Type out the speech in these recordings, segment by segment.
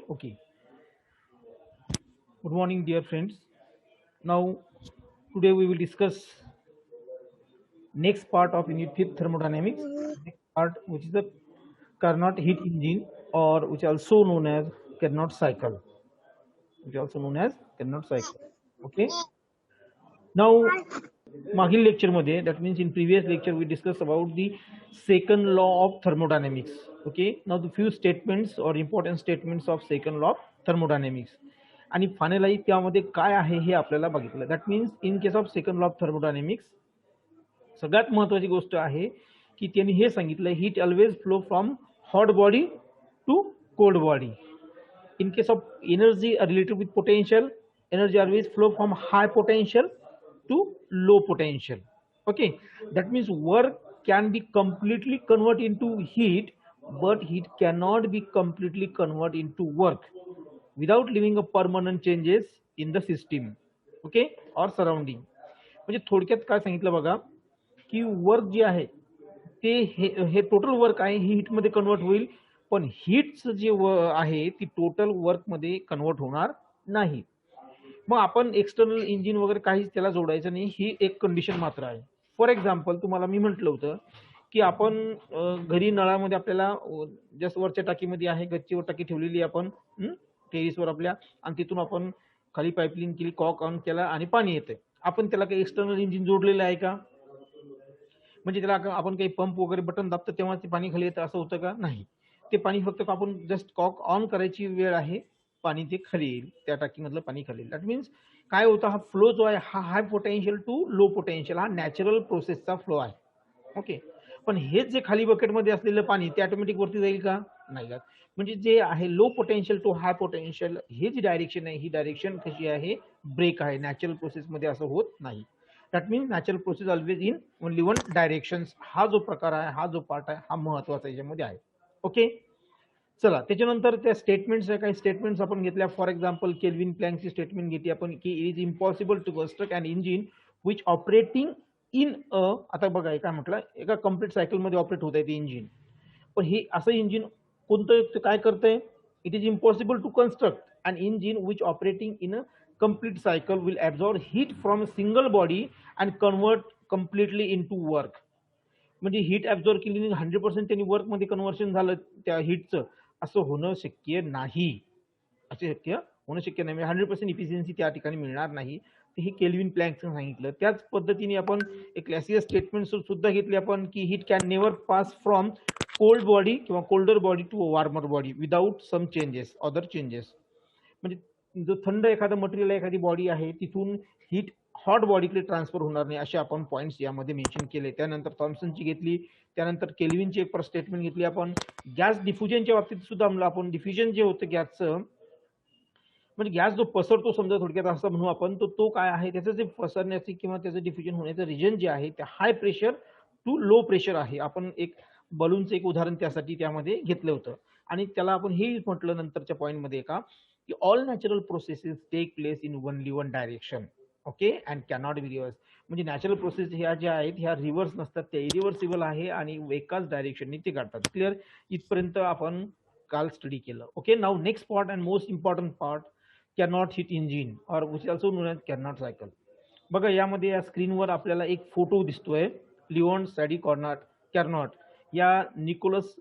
Okay. Good morning, dear friends. Now, today we will discuss next part of Unit 5 thermodynamics. Next part, which is the Carnot heat engine, or which also known as Carnot cycle. Which is also known as Carnot cycle. Okay. Now, मागील lecture मध्ये, that means in previous lecture we discussed about the second law of thermodynamics. Okay. Now the few statements or important statements of second law of thermodynamics. आणि finalise त्यामध्ये काय आहे हे आपल्याला बघितलं. That means in case of second law of thermodynamics सगळ्यात महत्वाची गोष्ट आहे की त्यांनी हे सांगितलं heat always flow from hot body to cold body. In case of energy related with potential, energy always flow from high potential to low potential. Okay, that means work can be completely converted into heat, but heat cannot be completely converted into work without leaving a permanent changes in the system. Okay, or surrounding. म्हणजे थोडक्यात काय सांगितलं बघा की work जे आहे ते हे टोटल वर्क आहे ही हीट मध्ये कन्वर्ट होईल, पण हीटचं जे आहे ती टोटल वर्क मध्ये कन्वर्ट होणार नाही. मग आपण एक्सटर्नल इंजिन वगैरे काहीच त्याला जोडायचं नाही, ही एक कंडिशन मात्र आहे. फॉर एक्झाम्पल तुम्हाला मी म्हटलं होतं की आपण घरी नळामध्ये आपल्याला जस्ट वरच्या टाकीमध्ये आहे, गच्चीवर टाकी ठेवलेली आपण टेरिसवर आपल्या, आणि तिथून आपण खाली पाईपलाईन केली, कॉक ऑन केला आणि पाणी येते. आपण त्याला काही एक्सटर्नल इंजिन जोडलेलं आहे का? म्हणजे त्याला आपण काही पंप वगैरे बटन दाबतो तेव्हा ते पाणी खाली येतं असं होतं का? नाही. ते पाणी फक्त आपण जस्ट कॉक ऑन करायची वेळ आहे, पाणी ते खाली येईल, त्या टाकीमधलं पाणी खाली येईल. दॅट मीन्स काय होतं, हा फ्लो जो आहे हा हाय पोटेन्शियल टू लो पोटेन्शियल, हा नॅचरल प्रोसेसचा फ्लो आहे. ओके, पण हेच जे खाली बकेटमध्ये असलेलं पाणी ते ऑटोमॅटिक वरती जाईल का? नाही जात. म्हणजे जे आहे low potential to high potential हे जी डायरेक्शन आहे ही डायरेक्शन कशी आहे? ब्रेक आहे. नॅचरल प्रोसेसमध्ये असं होत नाही. That means natural process always in only one direction. हा जो प्रकार आहे, हा जो पार्ट आहे, हा महत्वाचा याच्यामध्ये आहे. ओके, चला त्याच्यानंतर त्या स्टेटमेंट्स काही स्टेटमेंट्स आपण घेतल्या. फॉर एक्झाम्पल केल्विन प्लँकची स्टेटमेंट घेतली आपण की it is impossible to construct an engine which operating in आता बघा काय म्हटलं, एका कम्प्लीट सायकलमध्ये ऑपरेट होत आहे ते इंजिन, पण हे असं इंजिन कोणतं काय करतंय? It is impossible to construct an engine which operating in a complete cycle will absorb heat from a single body and convert completely into work. म्हणजे हीट ऍब्झॉर्ब केली 100% त्यांनी वर्क मध्ये कन्व्हर्शन झालं त्या हीटचं, असं होणं शक्य नाही. असे शक्य होणं शक्य नाही. 100% इफिशियन्सी त्या ठिकाणी मिळणार नाही. हे केल्विन प्लँकचं सांगितलं. त्याच पद्धतीने आपण एक क्लासिकल स्टेटमेंट सुद्धा घेतली आपण की heat can never pass from cold body किंवा colder body to warmer body without some changes, other changes. म्हणजे जो थंड एखादं मटेरियल एखादी बॉडी आहे तिथून हीट हॉट बॉडीकडे ट्रान्सफर होणार नाही, असे आपण पॉईंट्स यामध्ये मेन्शन केले. त्यानंतर थॉम्सनची घेतली, त्यानंतर केल्विनची एक स्टेटमेंट घेतली आपण. गॅस डिफ्युजनच्या बाबतीत सुद्धा म्हणलं आपण, डिफ्युजन जे होतं गॅसचं, म्हणजे गॅस जो पसरतो समजा थोडक्यात असं म्हणू आपण, तो काय आहे, त्याचं जे पसरण्याचे किंवा त्याचं डिफ्युजन होण्याचं रिजन जे आहे ते high pressure to low pressure आहे. आपण एक बलूनचं एक उदाहरण त्यासाठी त्यामध्ये घेतलं होतं. आणि त्याला आपण हे म्हटलं नंतरच्या पॉईंटमध्ये का की all natural processes take place in only one direction. Okay, and cannot be reverse. म्हणजे नॅचरल प्रोसेस ह्या ज्या आहेत ह्या रिव्हर्स नसतात, त्या इरिव्हर्सिबल आहे आणि एकाच डायरेक्शनने ते काढतात. क्लिअर? इथपर्यंत आपण काल स्टडी केलं. Okay, now next part and most important part, Carnot heat engine or which is also known as Carnot cycle. बघा यामध्ये या स्क्रीनवर आपल्याला एक फोटो दिसतोय, लिओन सॅडी कॅर्नॉट या निकोलस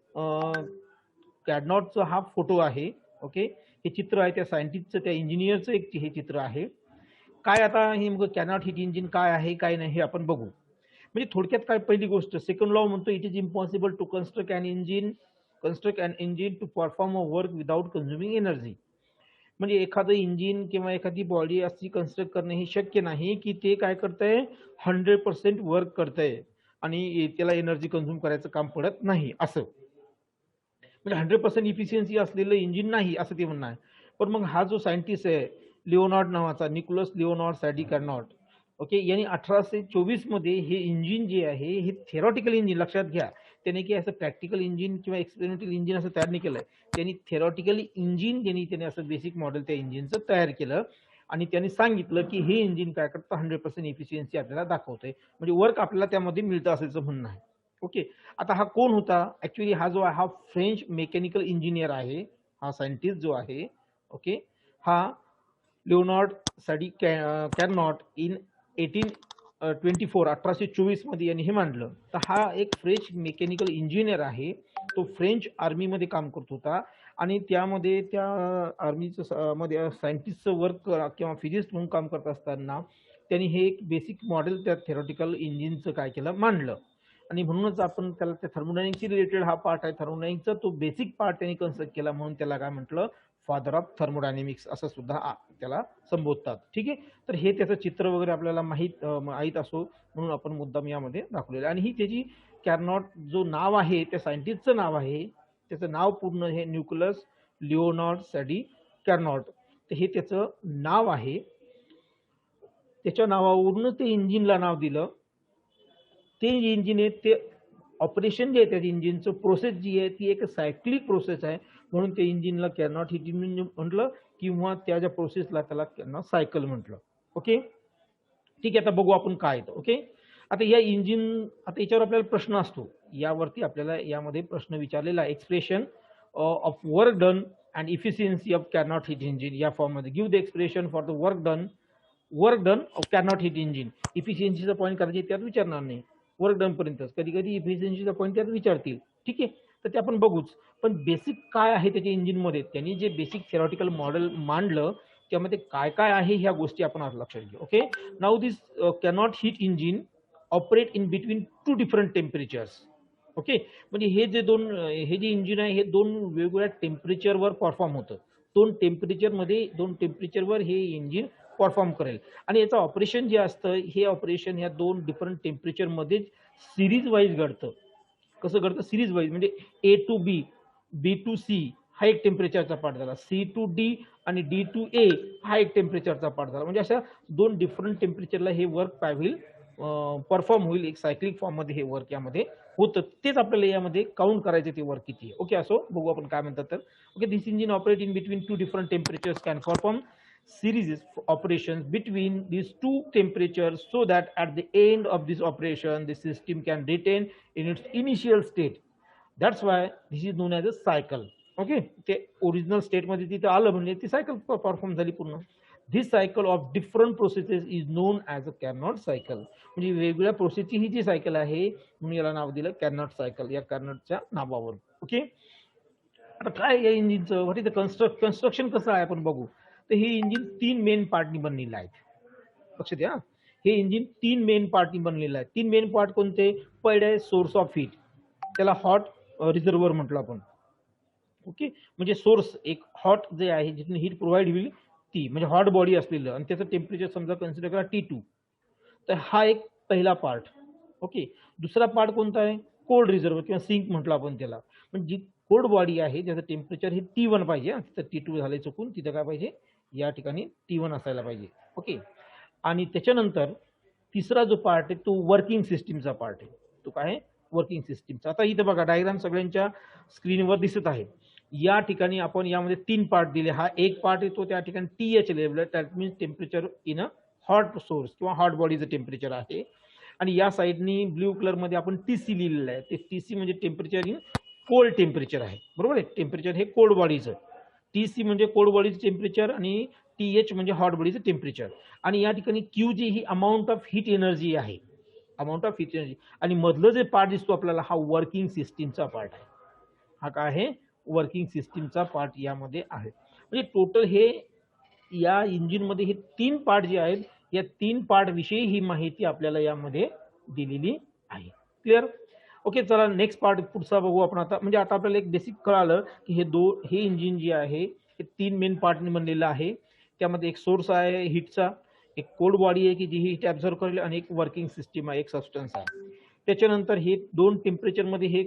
कॅर्नॉटचा हा फोटो आहे. ओके, हे चित्र आहे त्या सायंटिस्टचं, त्या इंजिनियरचं एक हे चित्र आहे. काय आता हे मग कॅनॉट हीट इंजिन काय आहे काय नाही हे आपण बघू. म्हणजे थोडक्यात काय, पहिली गोष्ट सेकंड लॉ म्हणतो it is impossible to construct an engine to perform a work without consuming energy. म्हणजे एखादं इंजिन किंवा एखादी बॉडी अशी कन्स्ट्रक्ट करणे हे शक्य नाही की ते काय करतंय 100% वर्क करतंय आणि त्याला एनर्जी कन्झ्युम करायचं काम पडत नाही असं. म्हणजे 100% इफिशियन्सी असलेलं इंजिन नाही असं ते म्हणणं आहे. पण मग हा जो सायंटिस्ट आहे लिओनार्ड नावाचा, निकोलस लिओनार्ड सॅडी कॅर्नॉट, ओके, यांनी 1824 मध्ये हे इंजिन जे आहे हे थेरॉटिकल इंजिन, लक्षात घ्या, त्याने की असं प्रॅक्टिकल इंजिन किंवा एक्सपेरिमेंटल इंजिन असं तयार नाही केलंय. त्यांनी थेरॉटिकली इंजिन त्याने असं बेसिक मॉडेल त्या इंजिनचं तयार केलं आणि त्यांनी सांगितलं की हे इंजिन काय करतं 100% इफिशियन्सी आपल्याला दाखवतंय, म्हणजे वर्क आपल्याला त्यामध्ये मिळतं असायचं म्हणणं आहे. ओके, आता हा कोण होता? ऍक्च्युली हा जो आहे हा फ्रेंच मेकॅनिकल इंजिनियर आहे. हा सायंटिस्ट जो आहे ओके, हा लिओनार्ड सॅडी कॅरनॉट इन 1824 मध्ये यांनी हे मांडलं. तर हा एक फ्रेंच मेकॅनिकल इंजिनियर आहे. तो फ्रेंच आर्मीमध्ये काम करत होता आणि त्यामध्ये त्या आर्मीचं मध्ये सायंटिस्टचं वर्क किंवा फिजिस्ट म्हणून काम करत असताना त्यांनी हे एक बेसिक मॉडेल त्या थेरॉटिकल इंजिनचं काय केलं, मांडलं. आणि म्हणूनच आपण त्याला त्या थर्मोडायनिकशी रिलेटेड हा पार्ट आहे, थर्मोडायनिकचा तो बेसिक पार्ट त्यांनी कन्स्ट्रक्ट केला, म्हणून त्याला काय म्हटलं, फादर ऑफ थर्मोडायनेमिक्स असं सुद्धा त्याला संबोधतात. ठीक आहे. तर हे त्याचं चित्र वगैरे आपल्याला माहीत असो म्हणून आपण मुद्दाम यामध्ये दाखवलेलं. आणि ही त्याची कॅरनॉट जो नाव आहे त्या सायंटिस्टचं नाव आहे, त्याचं नाव पूर्ण हे न्यूक्लियस लिओनार्ड सॅडी कॅरनॉट. तर हे त्याचं नाव आहे. त्याच्या नावावरून ते इंजिनला नाव दिलं. ते इंजिन आहे ते ऑपरेशन जे आहे त्या इंजिनचं प्रोसेस जी आहे ती एक सायक्लिक प्रोसेस आहे, म्हणून ते इंजिनला कॅरनॉट हिट इंजिन म्हटलं किंवा त्या ज्या प्रोसेसला त्याला कॅरनॉट सायकल म्हटलं. ओके, ठीक आहे. आता बघू आपण काय येतं. ओके, आता या इंजिन, आता याच्यावर आपल्याला प्रश्न असतो, यावरती आपल्याला यामध्ये प्रश्न विचारलेला आहे. Expression of work done and efficiency of Carnot heat engine या फॉर्ममध्ये. Give the expression for the work done of Carnot heat engine. इफिशियन्सीचा पॉईंट करायचे त्यात विचारणार नाही, वर्क डन पर्यंतच. कधी कधी इफिशियन्सीचा पॉईंट त्यात विचारतील. ठीक आहे, तर ते आपण बघूच. पण बेसिक काय आहे त्याच्या इंजिनमध्ये, त्यांनी जे बेसिक थेरॉटिकल मॉडेल मांडलं त्यामध्ये काय काय आहे ह्या गोष्टी आपण आज लक्षात घेऊ. Okay, now this cannot heat engine operate in between 2 different temperatures. Okay, म्हणजे हे जे इंजिन आहे हे 2 वेगवेगळ्या टेम्परेचरवर परफॉर्म होतं. 2 टेम्परेचरवर हे इंजिन परफॉर्म करेल. आणि याचं ऑपरेशन जे असतं हे ऑपरेशन ह्या 2 डिफरंट टेम्परेचरमध्ये सिरीज वाईज घडतं. कसं घडतं, सिरीज वाईज. म्हणजे A to B, B to C हा एक टेम्परेचरचा पार्ट झाला, सी टू डी आणि डी टू ए हा एक टेम्परेचरचा पार्ट झाला. म्हणजे अशा 2 डिफरंट टेम्परेचरला हे वर्क काय होईल, परफॉर्म होईल. एक सायक्लिक फॉर्ममध्ये हे वर्क यामध्ये होतं. तेच आपल्याला यामध्ये काउंट करायचं ते वर्क किती आहे. ओके, असो बघू आपण काय म्हणतात तर. Okay, this engine operate in between 2 different temperatures can perform series operations between these 2 temperatures so that at the end of this operation the system can retain in its initial state. That's why this is known as a cycle. Okay, ते original state मध्ये तिथे आलं म्हणजे ती cycle perform झाली पूर्ण. This cycle of different processes is known as a Carnot cycle. म्हणजे वेगवेगळ्या प्रोसेसची ही जी सायकल आहे म्हणून याला नाव दिलं कॅरनॉट सायकल, या कॅरनॉटच्या नावावर. ओके, आता काय या इंजिनचं व्हॉट इज द कन्स्ट्रक्शन कसं आहे आपण बघू. तर हे इंजिन 3 मेन पार्टनी बनलेलं आहे. लक्षात द्या, हे इंजिन 3 मेन पार्टनी बनलेलं आहे. 3 मेन पार्ट कोणते. पहिले आहे सोर्स ऑफ हीट, त्याला हॉट रिझर्व्हर म्हटलं आपण. ओके, म्हणजे सोर्स एक हॉट जे आहे जिथून हीट प्रोव्हाइड होईल ती म्हणजे हॉट बॉडी असलेलं, आणि त्याचं टेम्परेचर समजा कन्सिडर करा T2. तर हा एक पहिला पार्ट. ओके, दुसरा पार्ट कोणता आहे, कोल्ड रिझर्व्हर किंवा सिंक म्हटलं आपण त्याला. म्हणजे कोल्ड बॉडी आहे ज्याचं टेम्परेचर हे T1 पाहिजे. तिथं T2 झालंय चुकून, तिथं काय पाहिजे, या ठिकाणी T1 असायला पाहिजे. ओके, आणि त्याच्यानंतर तिसरा जो पार्ट आहे तो वर्किंग सिस्टीमचा पार्ट आहे. तो काय आहे, वर्किंग सिस्टीमचा. आता इथं बघा डायग्राम सगळ्यांच्या स्क्रीनवर दिसत आहे. या ठिकाणी आपण यामध्ये 3 पार्ट दिले. हा एक पार्ट येतो त्या ठिकाणी TH level, that means temperature in a hot source किंवा हॉट बॉडीचं टेम्परेचर आहे. आणि या साईडनी ब्ल्यू कलर मध्ये आपण TC लिहिलेलं आहे. ते TC म्हणजे टेम्परेचर इन कोल्ड टेम्परेचर आहे. बरोबर आहे, टेम्परेचर हे कोल्ड बॉडीचं. TC म्हणजे कोल्ड बॉडीचं टेम्परेचर आणि TH म्हणजे हॉट बॉडीचं टेम्परेचर. आणि या ठिकाणी QG he amount of heat energy आहे, अमाऊंट ऑफ हीट एनर्जी. आणि मधलं जे पार्ट दिसतो आपल्याला हा वर्किंग सिस्टीमचा पार्ट आहे. हा काय आहे, वर्किंग सिस्टीमचा पार्ट यामध्ये आहे. म्हणजे टोटल हे या इंजिनमध्ये हे 3 पार्ट जे आहेत, या 3 पार्ट विषयी ही माहिती आपल्याला यामध्ये दिलेली आहे. क्लिअर. ओके, चला नेक्स्ट पार्ट पुढचा बघू आपण आता. म्हणजे आता आपल्याला एक बेसिक कळालं की हे इंजिन जे आहे हे 3 मेन पार्टने बनलेलं आहे. त्यामध्ये एक सोर्स आहे हीटचा, एक कोल्ड बॉडी आहे की जी हीट ॲब्झॉर्व करेल, आणि एक वर्किंग सिस्टीम आहे, एक सबस्टन्स आहे. त्याच्यानंतर हे 2 टेम्परेचरमध्ये हे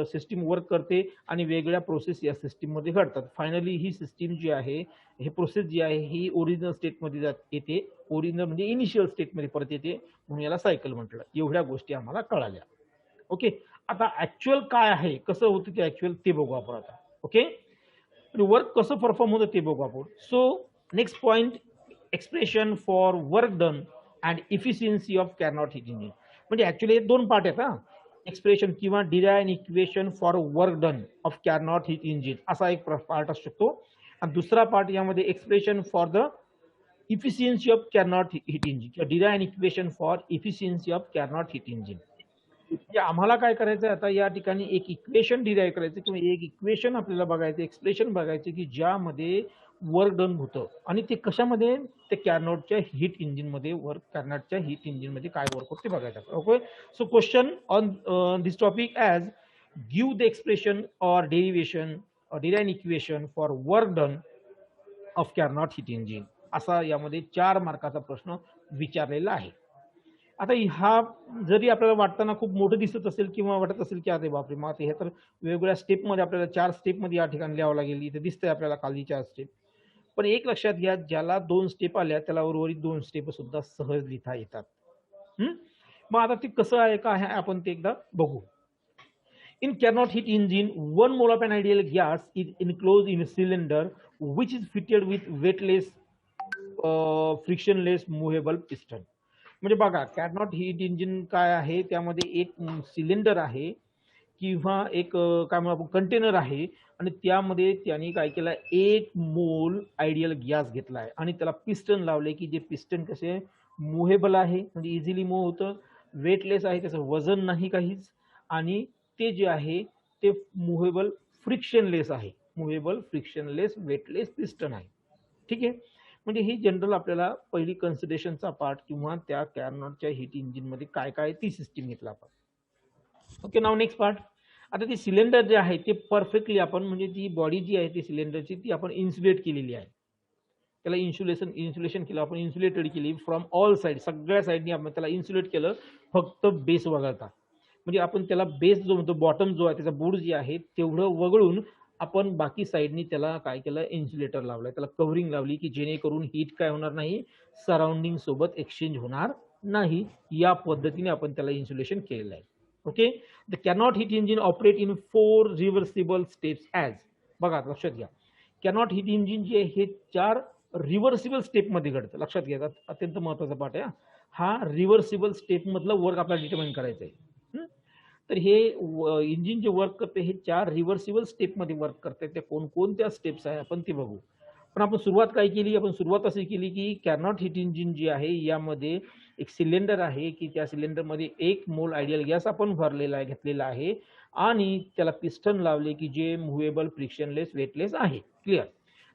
सिस्टीम वर्क करते आणि वेगळ्या प्रोसेस या सिस्टीममध्ये घडतात. फायनली ही सिस्टीम जी आहे, हे प्रोसेस जी आहे ही ओरिजिनल स्टेटमध्ये येते. ओरिजिनल म्हणजे इनिशियल स्टेटमध्ये परत येते, म्हणून याला सायकल म्हटलं. एवढ्या गोष्टी आम्हाला कळाल्या. ओके, आता ऍक्च्युअल काय आहे, कसं होतं ते ऍक्च्युअल ते बघू आपण आता. ओके, वर्क कसं परफॉर्म होतं ते बघू आपण. So next point, expression for work done and efficiency of Carnot heat engine. म्हणजे ऍक्च्युअली हे 2 पार्ट आहेत. एक्सप्रेशन किंवा derive equation for work done of Carnot heat engine असा एक पार्ट असू शकतो. आणि दुसरा पार्ट यामध्ये expression for the efficiency of Carnot heat engine किंवा derive an equation for efficiency of Carnot heat engine. म्हणजे आम्हाला काय करायचं आहे आता या ठिकाणी एक इक्वेशन डिराईव्ह करायचं किंवा एक इक्वेशन आपल्याला बघायचं, एक्सप्रेशन बघायचं की ज्यामध्ये वर्क डन होतं आणि ते कशामध्ये, ते कॅनॉटच्या हीट इंजिनमध्ये वर्क, कॅनॉटच्या हीट इंजिनमध्ये काय वर्क होतं ते बघायचं. Okay, so question on this topic as give the expression or derivation or derive an equation for work done of Carnot heat engine, असा यामध्ये 4 मार्काचा प्रश्न विचारलेला आहे. आता हा जरी आपल्याला वाटताना खूप मोठं दिसत असेल किंवा वाटत असेल की अरे बापरे, मग हे तर वेगवेगळ्या स्टेपमध्ये आपल्याला 4 स्टेपमध्ये या ठिकाणी लिहावं लागेल, इथे दिसतंय आपल्याला खाली 4 स्टेप. पण एक लक्षात घ्या, ज्याला 2 स्टेप आल्या त्याला उर्वरित 2 स्टेप सुद्धा सहज लिहिता येतात. मग आता ते कसं आहे का आहे आपण ते एकदा बघू. In Carnot heat engine, 1 mole of an ideal gas is enclosed in a cylinder which is fitted with weightless, frictionless movable piston. म्हणजे बघा, कॅर्नॉट हीट इंजिन काय आहे, त्यामध्ये एक सिलेंडर आहे किंवा एक काय म्हणू आपण कंटेनर आहे आणि त्यामध्ये त्यांनी काय केलं, 1 मोल आयडियल गॅस घेतला आहे आणि त्याला पिस्टन लावले की जे पिस्टन कसे मुव्हेबल आहे, म्हणजे इझिली मूव्ह होतं, वेटलेस आहे, त्याचं वजन नाही काहीच, आणि ते जे आहे ते मुव्हेबल फ्रिक्शनलेस आहे, मुव्हेबल फ्रिक्शनलेस वेटलेस पिस्टन आहे. ठीक आहे, म्हणजे ही जनरल आपल्याला पहिली कन्सिडरेशनचा पार्ट किंवा त्या कॅर्नॉटच्या हीट इंजिनमध्ये काय काय ती सिस्टीम घेतला आपण. ओके, नाव नेक्स्ट पार्ट. आता ते सिलेंडर जे आहे ते परफेक्टली आपण म्हणजे ती बॉडी जी आहे ती सिलेंडरची ती आपण इन्सुलेट केलेली आहे, त्याला इन्सुलेशन केलं आपण, इन्सुलेटेड केली फ्रॉम ऑल साईड, सगळ्या साईडनी आपण त्याला इन्सुलेट केलं, फक्त बेस वगळता. म्हणजे आपण त्याला बेस जो म्हणतो, बॉटम जो आहे त्याचा बुड जे आहे तेवढं वगळून आपण बाकी साईडनी त्याला काय केलं, इन्सुलेटर लावलं, त्याला कव्हरिंग लावली की जेणेकरून हीट काय होणार नाही, सराउंडिंग सोबत एक्सचेंज होणार नाही, या पद्धतीने आपण त्याला इन्सुलेशन केलेलं आहे. Okay, the cannot heat engine operate in 4 reversible steps as, बघा लक्षात घ्या, कॅनॉट हीट इंजिन जे हे 4 रिव्हर्सिबल स्टेपमध्ये घडतं, लक्षात घ्या, अत्यंत महत्त्वाचा पार्ट आहे हा. रिव्हर्सिबल स्टेपमधलं वर्क आपल्याला डिटर्माइन करायचं आहे. तर हे इंजिन जे वर्क करते हे 4 रिव्हर्सिबल स्टेपमध्ये वर्क करते, ते कोणकोणत्या स्टेप्स आहे आपण ते बघू. पण आपण सुरुवात काय केली, आपण सुरुवात अशी केली की कॅर्नॉट हीट इंजिन जे आहे यामध्ये एक सिलेंडर आहे की त्या सिलेंडरमध्ये 1 मोल आयडियल गॅस आपण भरलेला आहे, घेतलेला आहे, आणि त्याला पिस्टन लावले की जे मुव्हेबल फ्रिक्शनलेस वेटलेस आहे. क्लिअर.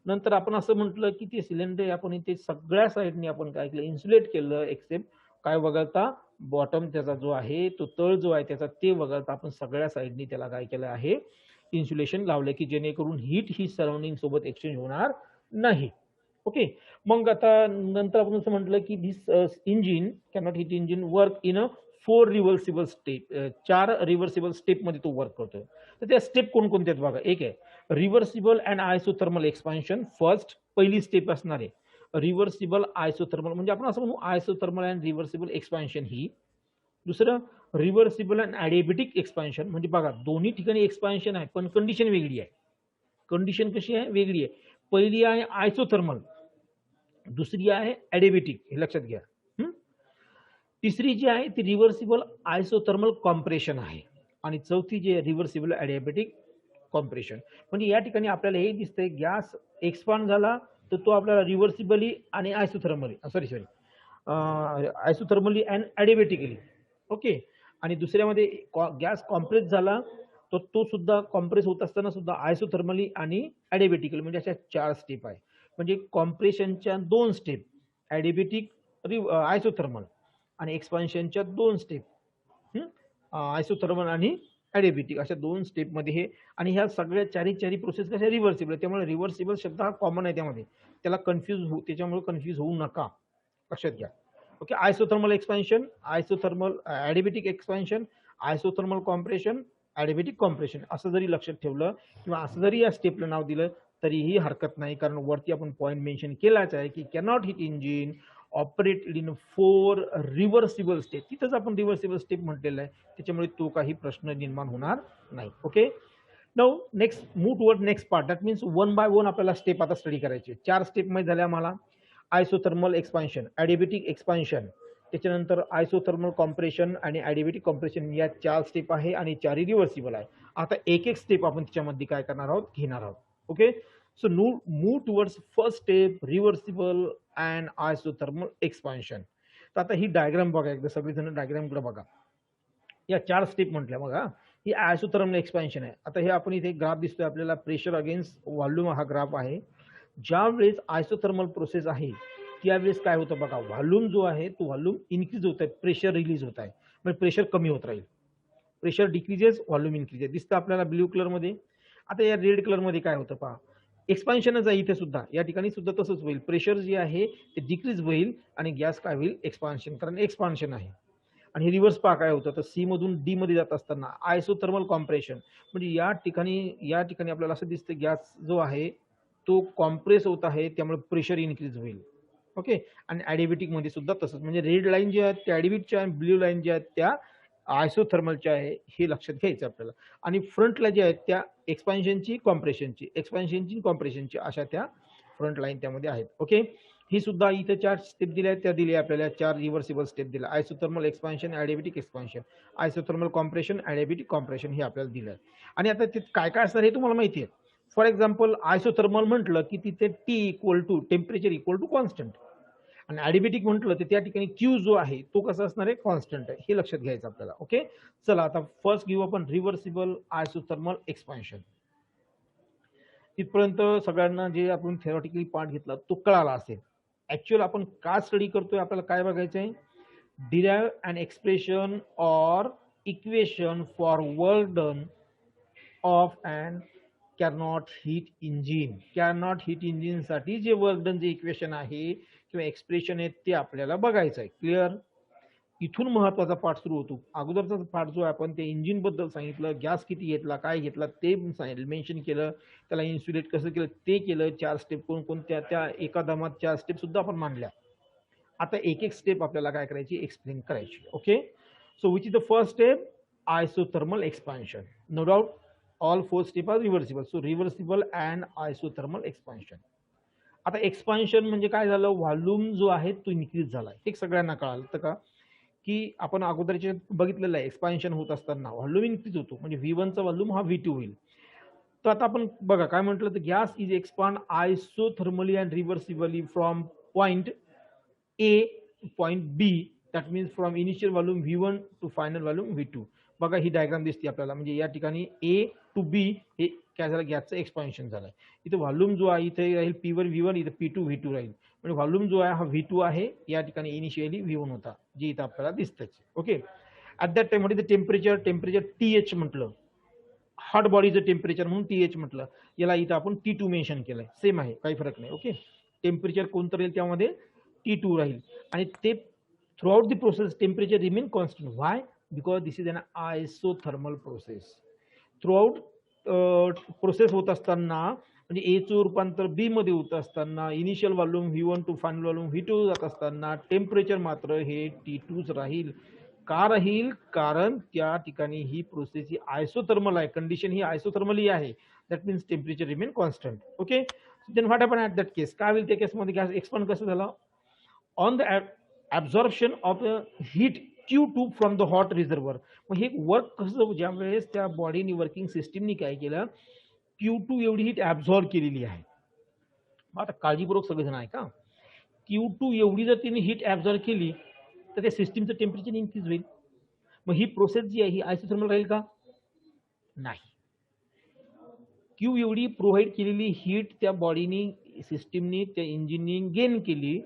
नंतर आपण असं म्हटलं की ते सिलेंडर आपण इथे सगळ्या साईडनी आपण काय केलं, इन्सुलेट केलं, एक्सेप्ट काय वगळता, बॉटम त्याचा जो आहे तो तळ जो आहे त्याचा ते वगळता आपण सगळ्या साईडनी त्याला काय केलं आहे, इन्सुलेशन लावलं की जेणेकरून हीट ही सराउंडिंग सोबत एक्सचेंज होणार नाही. ओके, मग आता नंतर आपण असं म्हटलं की this engine Carnot heat engine work in a 4 reversible step, 4 reversible स्टेपमध्ये तो वर्क करतो. तर त्या स्टेप कोणकोणत्या आहेत बघा. एक आहे reversible and isothermal expansion, first पहिली स्टेप असणार आहे रिव्हर्सिबल आयसोथर्मल, म्हणजे आपण असं म्हणू आयसोथर्मल अँड रिव्हर्सिबल एक्सपान्शन ही. दुसरं रिव्हर्सिबल अँड ॲडिबॅटिक एक्सपान्शन, म्हणजे बघा दोन्ही ठिकाणी एक्सपान्शन आहे पण कंडिशन वेगळी आहे. कंडिशन कशी आहे, वेगळी आहे. पहिली आहे आयसोथर्मल, दुसरी आहे ॲडिबॅटिक, हे लक्षात घ्या. तिसरी जी आहे ती रिव्हर्सिबल आयसोथर्मल कॉम्प्रेशन आहे, आणि चौथी जी आहे रिव्हर्सिबल ॲडिबॅटिक कॉम्प्रेशन. म्हणजे या ठिकाणी आपल्याला हे दिसतंय गॅस एक्सपांड झाला तर तो आपल्याला रिव्हर्सिबली आणि आयसोथर्मली आयसोथर्मली अँड ॲडिबॅटिकली. ओके, आणि दुसऱ्यामध्ये गॅस कॉम्प्रेस झाला तर तो सुद्धा कॉम्प्रेस होत असताना सुद्धा आयसोथर्मली आणि ॲडिबॅटिकली, म्हणजे अशा 4 स्टेप आहे. म्हणजे कॉम्प्रेशनच्या 2 स्टेप, ॲडिबॅटिक, आयसोथर्मल, आणि एक्सपान्शनच्या 2 स्टेप, आयसोथर्मल आणि ॲडिबॅटिक, अशा 2 स्टेपमध्ये हे. आणि ह्या सगळ्या चारी प्रोसेस कशा रिव्हर्सिबल, त्यामुळे रिव्हर्सिबल शब्द हा कॉमन आहे त्यामध्ये, त्याला त्याच्यामुळे कन्फ्यूज होऊ नका, लक्षात घ्या. Okay, isothermal expansion, isothermal adiabatic expansion, isothermal compression, adiabatic compression, असं जरी लक्षात ठेवलं किंवा असं जरी या स्टेपला नाव दिलं तरीही हरकत नाही, कारण वरती आपण पॉईंट मेन्शन केलाच आहे की cannot heat engine operated in 4 reversible step, तिथंच आपण रिव्हर्सिबल स्टेप म्हटलेलं आहे, त्याच्यामुळे तो काही प्रश्न निर्माण होणार नाही. Okay, now next move toward next part, that means 1 by 1 आपल्याला स्टेप आता स्टडी करायचे. 4 स्टेप मध्ये झाल्या आम्हाला, आयसोथर्मल एक्सपान्शन, ॲडिबॅटिक एक्सपान्शन, त्याच्यानंतर आयसोथर्मल कॉम्प्रेशन आणि ॲडिबॅटिक कॉम्प्रेशन, या 4 स्टेप आहे आणि 4 रिव्हर्सिबल आहे. आता एक एक स्टेप आपण त्याच्यामध्ये काय करणार आहोत, घेणार आहोत. Okay, So move towards first step, reversible and isothermal expansion. तर आता ही डायग्राम बघा एकदा सगळेजण डायग्राम कडे बघा. या 4 स्टेप म्हटल्या बघा. ही आयसोथर्मल एक्सपान्शन आहे. आता हे आपण इथे ग्राफ दिसतोय आपल्याला प्रेशर अगेन्स्ट व्हॉल्यूम हा ग्राफ आहे. ज्या वेळेस आयसोथर्मल प्रोसेस आहे त्यावेळेस काय होतं बघा, व्हॉल्यूम जो आहे तो व्हॉल्यूम इन्क्रीज होत आहे, प्रेशर रिलीज होत आहे, म्हणजे प्रेशर कमी होत राहील. प्रेशर डिक्रीजेस, व्हॉल्यूम इन्क्रीजेस दिसतं आपल्याला ब्ल्यू कलर मध्ये. आता या रेड कलर मध्ये काय होतं पहा, एक्सपान्शनच आहे इथे सुद्धा, या ठिकाणी सुद्धा तसंच होईल. प्रेशर जे आहे ते डिक्रीज होईल आणि गॅस काय होईल, एक्सपान्शन, कारण एक्सपान्शन आहे. आणि हे रिव्हर्स पहा काय होतं, तर सी मधून डी मध्ये जात असताना आयसोथर्मल कॉम्प्रेशन, म्हणजे या ठिकाणी आपल्याला असं दिसतं गॅस जो आहे तो कॉम्प्रेस होत आहे, त्यामुळे प्रेशर इन्क्रीज होईल. ओके. आणि ॲडिबेटिक मध्ये सुद्धा तसंच, म्हणजे रेड लाईन जी आहेत त्या ॲडिबेटच्या आणि ब्ल्यू लाईन ज्या आहेत त्या आयसोथर्मलच्या आहे, हे लक्षात घ्यायचं आपल्याला. आणि फ्रंटला जे आहेत त्या एक्सपान्शनची कॉम्प्रेशनची अशा त्या फ्रंट लाईन त्यामध्ये आहेत. ओके. ही सुद्धा इथे 4 स्टेप दिल्या आहेत, त्या दिल्या आपल्याला 4 रिव्हर्सिबल स्टेप दिल्या. Isothermal expansion, adiabatic expansion, isothermal compression, adiabatic compression हे आपल्याला दिलं आहे. आणि आता ते काय काय असणार हे तुम्हाला माहिती आहे. फॉर एक्झाम्पल आयसोथर्मल म्हटलं की तिथे T equal to temperature equal to constant, आणि ॲडिबेटिक म्हटलं तर त्या ठिकाणी क्यू जो आहे तो कसा असणार आहे, कॉन्स्टंट आहे. हे लक्षात घ्यायचं आपल्याला. ओके. चला आता फर्स्ट घेऊ आपण रिव्हर्सिबल आयसोथर्मल एक्सपान्शन. तिथपर्यंत सगळ्यांना जे आपण थेरॉटिकली पार्ट घेतला तो कळाला असेल. ऍक्च्युअल आपण का स्टडी करतोय, आपल्याला काय बघायचं आहे, डिराइव अन एक्सप्रेशन और equation for work done of and cannot heat engine. Carnot heat engine साठी जे वर्क डन जे इक्वेशन आहे किंवा एक्सप्रेशन आहे ते आपल्याला बघायचं आहे. क्लिअर. इथून महत्वाचा पार्ट सुरू होतो. अगोदरचा पार्ट जो आपण ते इंजिन बद्दल सांगितलं, गॅस किती घेतला, काय घेतला ते मेन्शन केलं, त्याला इन्सुलेट कसं केलं ते केलं, 4 स्टेप कोणकोणत्या, त्या एका दमात 4 स्टेप सुद्धा आपण मांडल्या. आता एक एक स्टेप आपल्याला काय करायची, एक्सप्लेन करायची. Okay. So which is the first step, isothermal expansion. No doubt all 4 step are reversible. So reversible and isothermal expansion. आता एक्सपान्शन म्हणजे काय झालं, व्हॉल्यूम जो आहे तो इन्क्रीज झाला. हे सगळ्यांना कळालं तर का, की आपण अगोदरचे बघितलेलं आहे, एक्सपान्शन होत असताना व्हॉल्यूम इन्क्रीज होतो, म्हणजे V1 चा व्हॉल्यूम हा V2 होईल. तर आता आपण बघा काय म्हटलं, तर gas is expand isothermally and reversibly from point A to point B, that means from initial volume V1 to final volume V2. बघा ही डायग्राम दिसते आपल्याला, म्हणजे या ठिकाणी ए टू बी हे काय झालं, गॅसचं एक्सपान्शन झालंय. इथे व्हॉल्यूम जो आहे इथे राहील P1 V1, इथे P2 V2 राहील, म्हणजे व्हॉल्यूम जो आहे हा V2 आहे, या ठिकाणी इनिशियली V1 होता, जे इथं आपल्याला दिसतंय. ओके. ॲट दॅट टाइम मध्ये टेम्परेचर TH म्हटलं, हॉट बॉडीचं टेम्परेचर म्हणून TH म्हटलं, याला इथं आपण T2 मेन्शन केलंय. सेम आहे, काही फरक नाही. ओके. टेम्परेचर कोणतं राहील त्यामध्ये, T2 राहील. आणि ते throughout the process temperature remain constant. Why, because this is an isothermal process. Throughout process होत असताना, म्हणजे एचं रूपांतर बी मध्ये होत असताना, initial volume V1 to final volume V2 जात असताना टेम्परेचर मात्र हे T2च राहील. का राहील, कारण त्या ठिकाणी ही प्रोसेस ही आयसोथर्मल आहे, कंडिशन ही आयसोथर्मली आहे, that means temperature remain constant. Okay. Then what happen at that case, काय होईल त्या केसमध्ये, गॅस एक्सपांड कसं झालं, on the absorption of heat Q2 from the hot reservoir. मग हे वर्क कसं, ज्या वेळेस त्या बॉडीनी वर्किंग सिस्टीमनी काय केलं, Q2 एवढी हीट ॲब्झॉर्ब केलेली आहे. मग आता काळजीपूर्वक सगळेजण आहे का, Q2 एवढी जर तिने हीट ॲब्झॉर्ब केली तर त्या सिस्टीमचं टेम्परेचर इन्क्रीज होईल. मग ही प्रोसेस जी आहे ही आयसोथर्मल राहील का, नाही. Q एवढी प्रोव्हाइड केलेली हीट त्या बॉडीनी, सिस्टीमनी, त्या इंजिननी गेन केली.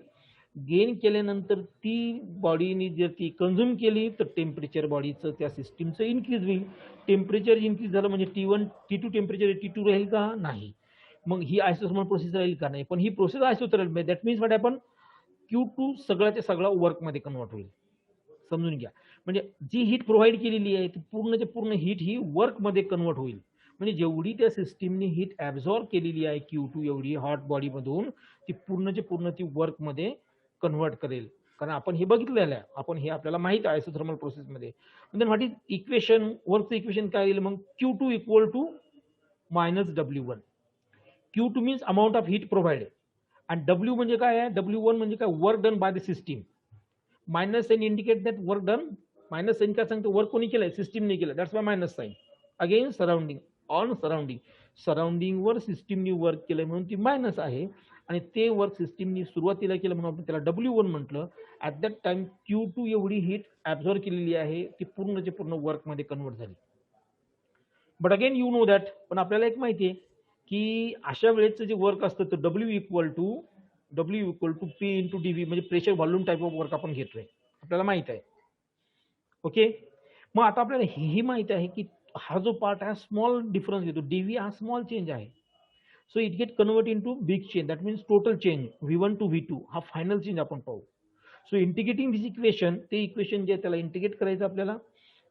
गेन केल्यानंतर ती बॉडीनी जर ती कंझ्युम केली तर टेम्परेचर बॉडीचं त्या सिस्टीमचं इन्क्रीज होईल. टेम्परेचर इन्क्रीज झालं म्हणजे T1 T2 टेम्परेचर T2 राहील का, नाही. मग ही आयसोथर्मल प्रोसेस राहील का, नाही. पण ही process isothermal, that means what happen, Q2 सगळ्याच्या सगळा वर्कमध्ये कन्वर्ट होईल. समजून घ्या, म्हणजे जी हीट प्रोव्हाइड केलेली आहे ती पूर्णच्या पूर्ण हीट ही वर्कमध्ये कन्वर्ट होईल. म्हणजे जेवढी त्या सिस्टीमने हीट ॲब्झॉर्ब केलेली आहे Q2 एवढी हॉट बॉडीमधून, ती पूर्णच्या पूर्ण ती वर्कमध्ये कन्वर्ट करेल. कारण आपण हे बघितलेलं आहे, आपण हे आपल्याला माहित आहे आयसोथर्मल प्रोसेसमध्ये. देन व्हॉट इज इक्वेशन, वर्कचं इक्वेशन काय येईल मग, Q2 equal to minus W1. Q2 means amount of heat provided, आणि W म्हणजे काय आहे, W1 म्हणजे काय, work done by the system. Minus sign indicate that work done. Minus sign काय सांगतो, वर्क कोणी केलंय, सिस्टीमने केलं, that's why minus sign. Again surrounding, on surrounding. सराउंडिंगवर सिस्टीमनी वर्क केलं म्हणून ती मायनस आहे, आणि ते वर्क सिस्टीमनी सुरुवातीला केलं म्हणून आपण त्याला W1 म्हटलं. ॲट दॅट टाइम Q2 एवढी हीट ॲब्झॉर्ब केलेली आहे, ती पूर्णचे पूर्ण वर्कमध्ये कन्वर्ट झाली. But again you know that, पण आपल्याला एक माहिती आहे की अशा वेळेचं जे वर्क असतं तर W equal to P into DV, म्हणजे pressure volume type of work आपण घेतोय, आपल्याला माहित आहे. ओके, मग आता आपल्याला हेही माहिती आहे की हा जो पार्ट आहे स्मॉल डिफरन्स येतो, DV हा स्मॉल चेंज आहे. So it get convert into big change, that means total change V1 to V2 हा फायनल चेंज आपण पाहू. सो इंटिग्रेटिंग दिस इक्वेशन, ते इक्वेशन जे त्याला इंटिग्रेट करायचं आपल्याला,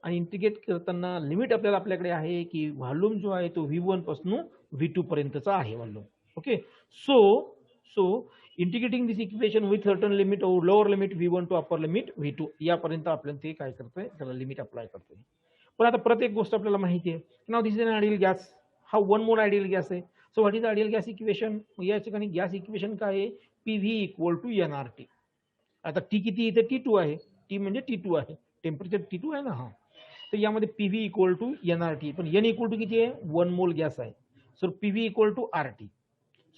आणि इंटिग्रेट करताना लिमिट आपल्याला आपल्याकडे आहे की व्हॉल्यूम जो आहे तो V1 पासून V2 पर्यंतचा आहे volume. Okay, so integrating this equation with certain limit, lower limit V1 to upper limit V2 यापर्यंत आपल्याला ते काय करतोय, त्याला लिमिट अप्लाय करतोय. पण आता प्रत्येक गोष्ट आपल्याला माहिती आहे. Now this is an ideal gas, हा वन मोर आयडियल गॅस आहे. So what is ideal gas equation, या ठिकाणी गॅस इक्वेशन काय आहे, PV इक्वल टू NRT. आता टी किती इथे T2 आहे, टी म्हणजे T2 आहे, टेम्परेचर T2 आहे ना. हा, तर यामध्ये PV इक्वल टू NRT, पण N इक्वल टू किती आहे, 1 मोल गॅस आहे. So PV equal to RT.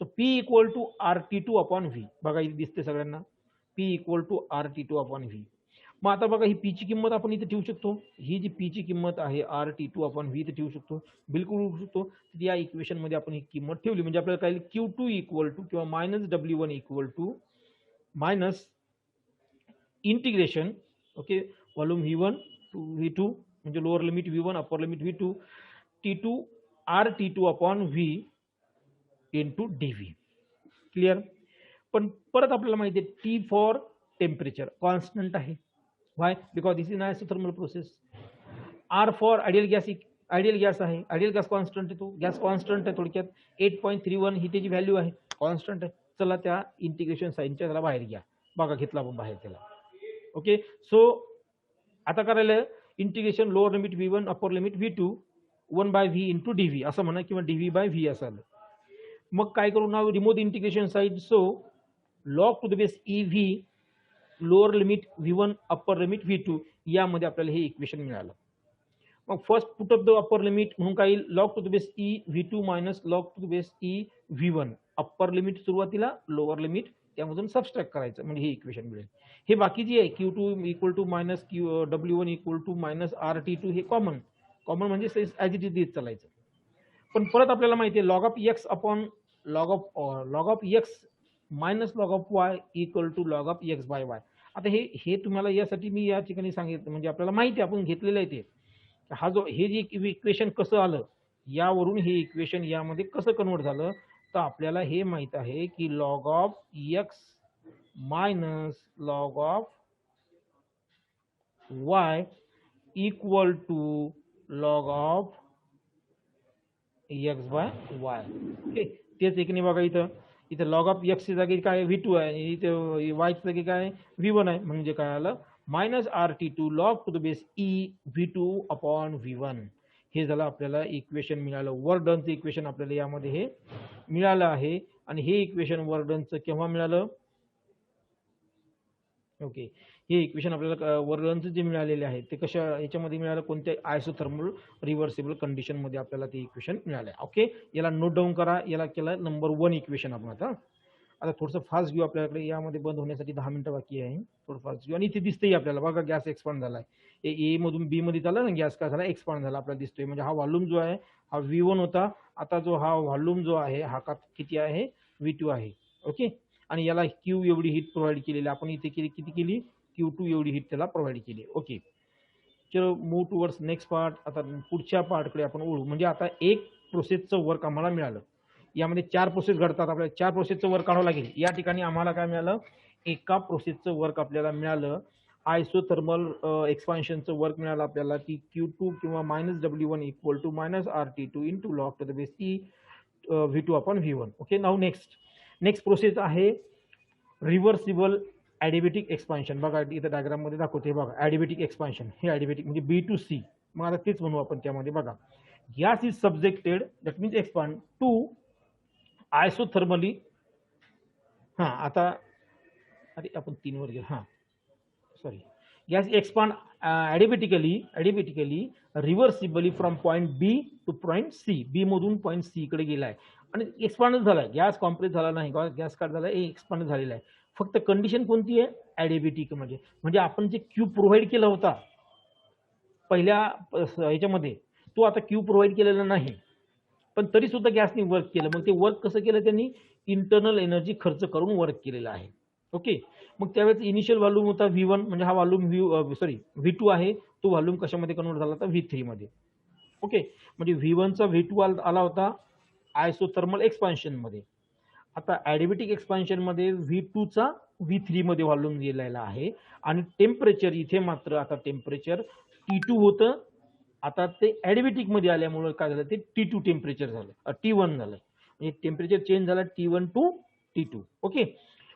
So P equal to RT2 upon V, बघा इथे दिसते सगळ्यांना, P equal to RT2 upon V. मग आता बघा ही P ची किंमत आपण इथे ठेवू शकतो, ही जी P ची किंमत आहे RT2 अपॉन V इथे ठेवू शकतो, बिलकुल ठेवू शकतो. या इक्वेशन मध्ये आपण ही किंमत ठेवली म्हणजे आपल्याला काय, Q2 इक्वल टू किंवा minus W1 equal to minus integration, okay, volume V1 to V2 म्हणजे lower limit V1 upper limit V2 T2 RT2 upon V into DV. Clear. पण परत आपल्याला माहिती आहे T फॉर टेम्परेचर कॉन्स्टंट आहे. Why, because this is isothermal process. R for ideal gas, ideal gas आहे, ideal gas constant आहे, तो gas constant आहे थोडक्यात. 8.31 ही त्याची व्हॅल्यू आहे, कॉन्स्टंट आहे. चला त्या इंटिग्रेशन साईनच्या त्याला बाहेर घ्या, बघा घेतला आपण बाहेर त्याला. ओके, सो आता करायला integration lower limit V1 upper limit V2 1/V into DV असं म्हणा, किंवा DV/V असं आलं. मग काय करू, now remove the integration side. So log to the base EV lower limit V1 upper limit V2 यामध्ये आपल्याला हे इक्वेशन मिळालं. मग first put up the upper limit म्हणून काय, log to the base E V2 minus log to the base E V1, upper limit सुरुवातीला, lower limit त्यामधून subtract करायचं, म्हणजे हे इक्वेशन मिळेल. हे बाकी जे आहे Q2 equal to minus W1 equal to minus RT2 हे कॉमन म्हणजे ॲज इट इज देत चालायचं. पण परत आपल्याला माहिती आहे log of X upon log of X minus log of Y equal to log of X by Y. आता हे तुम्हाला यासाठी मी या ठिकाणी सांगितलं, म्हणजे आपल्याला माहिती आहे, आपण घेतलेलं आहे ते. हा जो हे जे इक्वेशन कसं आलं, यावरून हे इक्वेशन यामध्ये कसं कन्वर्ट झालं, तर आपल्याला हे माहित आहे की log of X minus log of Y equal to log of X by Y. Okay, तेच एकीने बघा इथं लॉग ऑफ X ची जागी काय V2 आहे, इथे Y ची जागी काय V1 आहे, म्हणजे काय आलं minus RT2 log to the base E V2 upon V1. हे झालं आपल्याला इक्वेशन मिळालं, वर्क डनचं इक्वेशन आपल्याला यामध्ये हे मिळालं आहे. आणि हे इक्वेशन वर्क डनचं केव्हा मिळालं, ओके, हे इक्वेशन आपल्याला वर्क डनचं जे मिळालेले आहे ते कशा याच्यामध्ये मिळालं, कोणत्या आयसोथर्मल रिव्हर्सिबल कंडिशन मध्ये आपल्याला ते इक्वेशन मिळालं. ओके, याला नोट डाऊन करा, याला केलं नंबर 1 इक्वेशन आपण. आता थोडंसं फास्ट घेऊ, आपल्याकडे यामध्ये बंद होण्यासाठी 10 मिनिटं बाकी आहे, थोडं फास्ट घेऊ. आणि इथे दिसतंय आपल्याला बघा गॅस एक्सपांड झालाय, ए मधून बी मध्ये चालला ना गॅस, काय झाला एक्सपांड झाला आपल्याला दिसतोय. म्हणजे हा व्हॉल्यूम जो आहे हा V1 होता, आता जो हा व्हॉल्यूम जो आहे हा किती आहे V2 आहे. ओके, आणि याला Q एवढी हीट प्रोव्हाइड केलेली आपण इथे किती केली, Q2 एवढी हीट त्याला प्रोव्हाइड केली. ओके, चलो मूव टुवर्ड्स नेक्स्ट पार्ट. आता पुढच्या पार्टकडे आपण ओळू. म्हणजे आता एक प्रोसेसचं वर्क आम्हाला मिळालं, यामध्ये 4 प्रोसेस घडतात, आपल्याला 4 प्रोसेसचं वर्क काढावं लागेल. या ठिकाणी आम्हाला काय मिळालं, एका प्रोसेसचं वर्क आपल्याला मिळालं, आयसोथर्मल एक्सपान्शनचं वर्क मिळालं आपल्याला की Q2 किंवा minus W1 equal to minus RT2 into log to the base E V2 upon V1. Okay, now next process आहे रिव्हर्सिबल ॲडिबॅटिक एक्सपान्शन. बघा इथं डायग्राम मध्ये दाखवते बघा, ॲडिबॅटिक एक्सपान्शन, हे ॲडिबॅटिक म्हणजे B टू C. मग आता तेच म्हणू आपण त्यामध्ये. बघा, gas is subjected, that means expand to isothermally. हां, आता अरे आपण 3 वर गेलो, हां sorry, gas expand adiabatically reversibly from point B to point C. B मधून पॉइंट सी कडे गेलाय आणि एक्सपांड झालाय. गॅस कॉम्प्रेस झाला नाही, गॅस काय झाला एक्सपांड झालेला आहे. फक्त कंडिशन कोणती आहे ॲडिएबॅटिक मध्ये, म्हणजे आपण जे क्यू प्रोव्हाइड केला होता पहिल्या ह्याच्यामध्ये तो आता क्यू प्रोव्हाइड केलेला नाही, पण तरी सुद्धा गॅसने वर्क केलं. मग ते वर्क कसं केलं त्यांनी इंटरनल एनर्जी खर्च करून वर्क केलेलं आहे. ओके, मग त्यावेळेस इनिशियल व्हॉल्यूम होता V1, म्हणजे हा व्हॉल्यूम V2 आहे, तो व्हॉल्यूम कशामध्ये कन्वर्ट झाला होता V3 मध्ये. ओके, म्हणजे V1 चा V2 आला होता आयसोथर्मल एक्सपान्शन मध्ये. आता ॲडिबॅटिक एक्सपान्शन मध्ये V2 चा V3 मध्ये व्हॉल्यूम दिलेला आहे आणि टेम्परेचर इथे मात्र आता टेम्परेचर T2 होतं, आता ते ॲडिबॅटिक मध्ये आल्यामुळे काय झालं ते T2 टेम्परेचर झालं, T1 झालं, म्हणजे टेम्परेचर चेंज झाला T1 टू T2. ओके,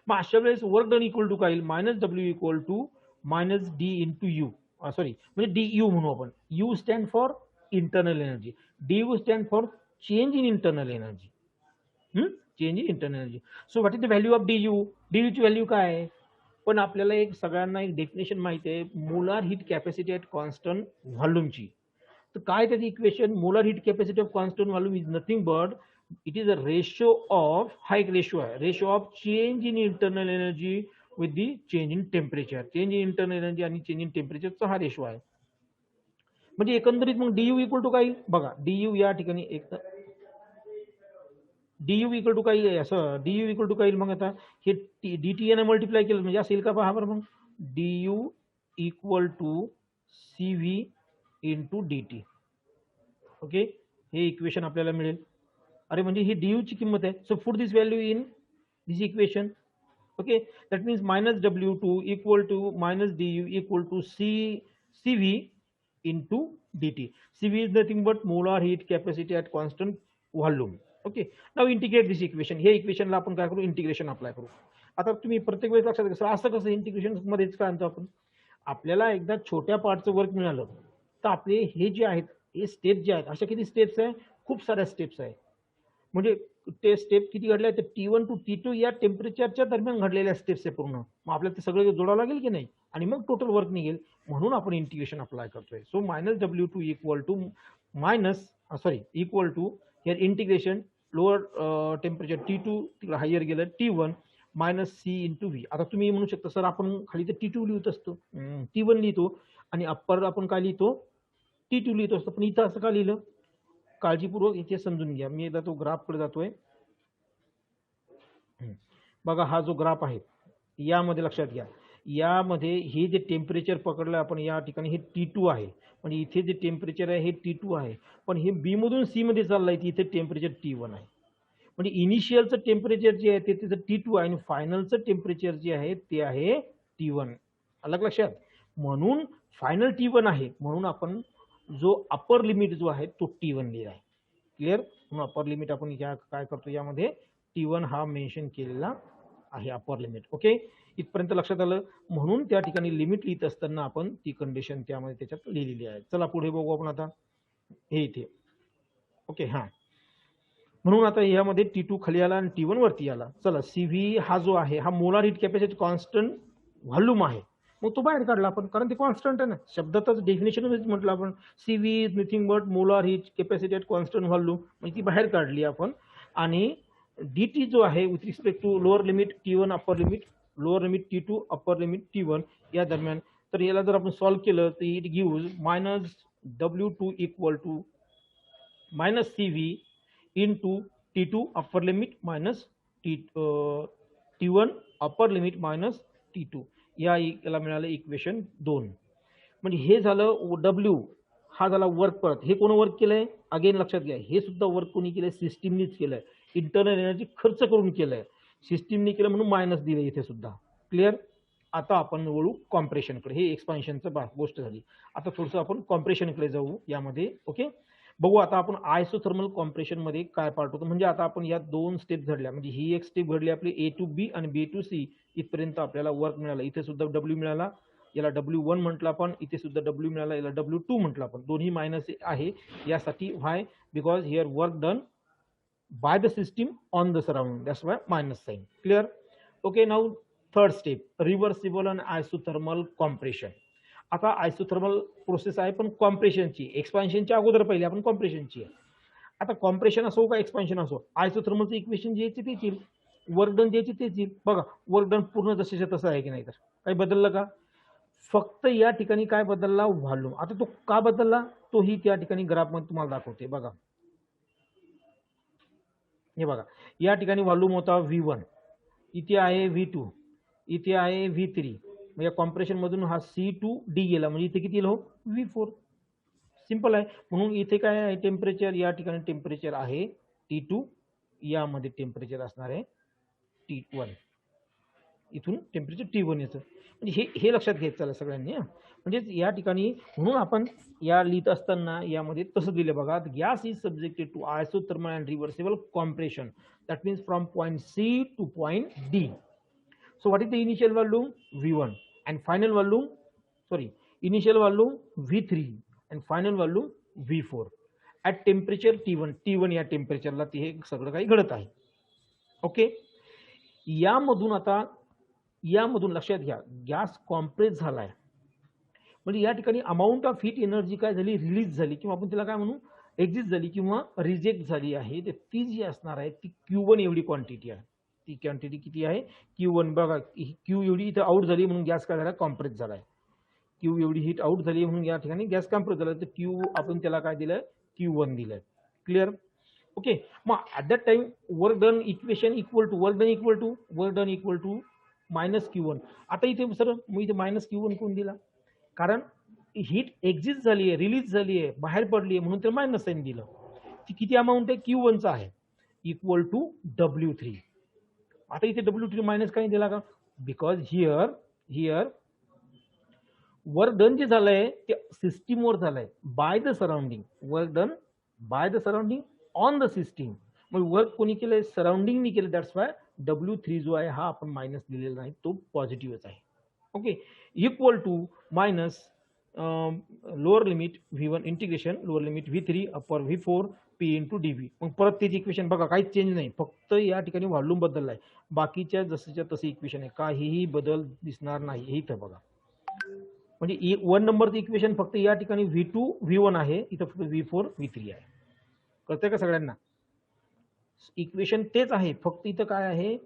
मग अशा वेळेस वर्क डन इक्वल टू काय येईल minus W equal to minus D into U. Sorry, म्हणजे डी यू म्हणू आपण. U stand for internal energy, D U stand for change in internal energy. Change in internal energy. So what is the value of D U? D यूची value काय आहे? पण आपल्याला एक सगळ्यांना एक डेफिनेशन माहिती आहे, molar heat capacity at constant व्हॉल्यूमची. तर काय त्याची equation? Molar heat capacity of constant volume is nothing but it is a ratio of, हा एक रेशो आहे, ratio of change in internal energy with the change in temperature. Change in internal energy आणि change in टेम्परेचरचा हा ratio आहे. म्हणजे एकंदरीत मग डी यू इक्वल टू काय येईल बघा. डी यू या ठिकाणी एक डी यू इक्वल टू काय येईल, असं डी यू इक्वल टू काय येईल मग आता हे डी टी एने मल्टिप्लाय केलं म्हणजे असेल का पहा बरं. मग D U equal to C V into D T. Okay, हे इक्वेशन आपल्याला मिळेल. अरे म्हणजे ही डी यूची किंमत आहे. So put this value in this equation. Okay, that means minus W two equal to minus D U equal to C V into D T. C V is nothing but molar heat capacity at constant volume. Okay, now integrate this equation. हे इक्वेशनला आपण काय करू, integration apply करू. आता तुम्ही प्रत्येक वेळेस लक्षात घ्या असं कसं इंटिग्रेशन मध्येच काय आणतो आपण. आपल्याला एकदा छोट्या पार्टचं वर्क मिळालं तर आपले हे जे आहेत हे स्टेप जे आहेत, अशा किती स्टेप्स आहे, खूप साऱ्या स्टेप्स आहे. म्हणजे ते स्टेप किती घडले तर T1 टू T2 या टेम्परेचरच्या दरम्यान घडलेल्या स्टेप्स आहे पूर्ण. मग आपल्याला ते सगळं जोडावं लागेल की नाही, आणि मग टोटल वर्क निघेल. म्हणून आपण इंटिग्रेशन अप्लाय करतोय. So minus W two equal to minus equal to here integration lower temperature T2 तिकडे हायर गेलं T1 minus C into V. आता तुम्ही म्हणू शकता सर आपण खाली तर T2 लिहित असतो, T1 लिहितो, आणि अप्पर आपण काय लिहितो T2 लिहितो असतो. पण इथं असं का लिहिलं, काळजीपूर्वक इथे समजून घ्या. मी एकदा तो ग्राफकडे जातोय. बघा हा जो ग्राफ आहे यामध्ये लक्षात घ्या, यामध्ये हे जे टेम्परेचर पकडलं आपण या ठिकाणी हे T2 आहे, म्हणजे इथे जे टेम्परेचर आहे हे T2 आहे, पण हे बी मधून सी मध्ये चाललंय इथे टेम्परेचर T1 आहे. म्हणजे इनिशियलचं टेम्परेचर जे आहे ते तिचं T2 आहे आणि फायनलचं टेम्परेचर जे आहे ते आहे T1. अलग लक्षात. म्हणून फायनल T1 आहे, म्हणून आपण जो अपर लिमिट जो आहे तो T1 लिहिला आहे. क्लिअर. म्हणून अपर लिमिट आपण काय करतो यामध्ये T1 हा मेन्शन केलेला आहे अपर लिमिट. ओके, इथपर्यंत लक्षात आलं. म्हणून त्या ठिकाणी लिमिट लिहित असताना आपण ती कंडिशन त्यामध्ये त्याच्यात लिहिलेली आहे. चला पुढे बघू आपण आता हे इथे. ओके, हा म्हणून आता यामध्ये T2 खाली आला आणि T1 वरती आला. चला CV हा जो आहे हा molar heat capacity constant volume आहे. मग तो बाहेर काढला आपण, कारण ते कॉन्स्टंट आहे ना. शब्दातच डेफिनेशन म्हटलं आपण CV is nothing but molar heat capacity at constant volume, म्हणजे ती बाहेर काढली आपण. आणि DT जो आहे with respect to lower limit T1 upper limit, lower limit T2 upper limit T1 या दरम्यान. तर याला जर आपण सॉल्व्ह केलं तर it gives minus W2 equal to minus CV into T2 upper limit minus T1 upper limit minus T2. याला मिळालं इक्वेशन 2. म्हणजे हे झालं W हा झाला वर्क. परत हे कोण वर्क केलंय अगेन लक्षात घ्या, हे सुद्धा वर्क कोणी केलंय, सिस्टीमनीच केलंय. इंटरनल एनर्जी खर्च करून केलंय, सिस्टीमने केलं म्हणून मायनस दिलं इथे सुद्धा. क्लिअर. आता आपण वळू कॉम्प्रेशनकडे. हे एक्सपान्शनचं गोष्ट झाली. आता थोडंसं आपण कॉम्प्रेशनकडे जाऊ यामध्ये. ओके, बघू आता आपण आयसोथर्मल कॉम्प्रेशन मध्ये काय पार्ट होतो. म्हणजे आता आपण या 2 स्टेप घडल्या, म्हणजे ही एक स्टेप घडली आपली A टू B आणि B टू C इथपर्यंत आपल्याला वर्क मिळालं. इथे सुद्धा W मिळाला, याला W1 म्हटलं आपण, इथे सुद्धा W मिळाला, याला W2 म्हटलं आपण. दोन्ही मायनस आहे यासाठी. Why? Because here work done by the system on the surrounding, that's why minus sign. Clear. Okay, now third step, reversible and isothermal compression. आता आयसोथर्मल प्रोसेस आहे पण कॉम्प्रेशनची, एक्सपान्शनच्या अगोदर पहिले आपण कॉम्प्रेशनची आहे. आता कॉम्प्रेशन असो का एक्सपान्शन असो, आयसोथर्मलचं इक्वेशन जे तेच येईल, वर्क डन द्यायची तेच येईल. बघा वर्क डन पूर्ण जसेच्या तसं आहे की नाही, तर काही बदललं का? फक्त या ठिकाणी काय बदलला, व्हॉल्यूम. आता तो का बदलला तोही त्या ठिकाणी ग्राफमध्ये तुम्हाला दाखवते. बघा हे बघा, या ठिकाणी व्हॉल्यूम होता V1, इथे आहे V2, इथे आहे V3. म्हणजे कॉम्प्रेशन मधून हा C2D गेला, म्हणजे इथे किती येईल V4. सिंपल आहे. म्हणून इथे काय आहे टेम्परेचर, या ठिकाणी टेम्परेचर आहे T2, यामध्ये टेम्परेचर असणार आहे T1, इथून टेम्परेचर T1 येतं. म्हणजे हे लक्षात घ्यायचं चला सगळ्यांनी. म्हणजे या ठिकाणी म्हणून आपण या लिहित असताना यामध्ये तसं दिलं बघा, gas is subjected to isothermal and reversible compression, that means from point C to point D. So what is the initial volume V1 and final volume, initial volume V3 and final volume V4 at temperature T1 या टेम्परेचरला ते हे सगळं काही घडत आहे. Okay, यामधून लक्षात घ्या, गॅस कॉम्प्रेस झालाय म्हणजे या ठिकाणी अमाऊंट ऑफ हीट एनर्जी काय झाली, रिलीज झाली, किंवा आपण तिला काय म्हणू, एक्झिस्ट झाली किंवा रिजेक्ट झाली आहे. तर ती जी असणार आहे ती Q1 एवढी क्वांटिटी आहे. ती क्वांटिटी किती आहे, Q1. बघा Q एवढी इथं आउट झाली म्हणून गॅस काय झाला, कॉम्प्रेस झालाय. Q एवढी हीट आउट झाली म्हणून या ठिकाणी गॅस कॉम्प्रेस झाला, तर Q आपण त्याला काय दिलंय, Q1 दिलंय. क्लिअर? ओके, मग at that time work done equation equal to minus Q1. आता इथे सर मग इथे मायनस Q1 कोण दिला, कारण हीट एक्झिस्ट झाली आहे, रिलीज झाली आहे, बाहेर पडली आहे, म्हणून तर मायनस साईन दिलं. ती किती अमाऊंट आहे, Q1चा आहे, इक्वल टू W3. आता इथे W3 मायनस काही दिला का, बिकॉज हिअर वर्क डन जे झालंय ते सिस्टीमवर झालंय, bye the surrounding. Work done by the surrounding on the system. मग वर्क कोणी केलंय, सराउंडिंगनी केलं. दॅट्स वाय W3 जो आहे हा आपण मायनस दिलेला नाही, तो पॉझिटिव्हच आहे. Okay, equal to minus lower limit V1 integration lower limit V3 upper V4 P into DV. मग परत तेच इक्वेशन बघा, काहीच चेंज नाही, फक्त या ठिकाणी व्हॉल्यूम बदललाय. बाकीच्या जसंच्या तसं इक्वेशन आहे, काहीही बदल दिसणार नाही. हे इथं बघा, म्हणजे 1 नंबरचं इक्वेशन फक्त या ठिकाणी V2 V1 आहे, इथं फक्त V4 V3 आहे. कळतंय का सगळ्यांना? इक्वेशन तेच आहे, फक्त इथं काय आहे,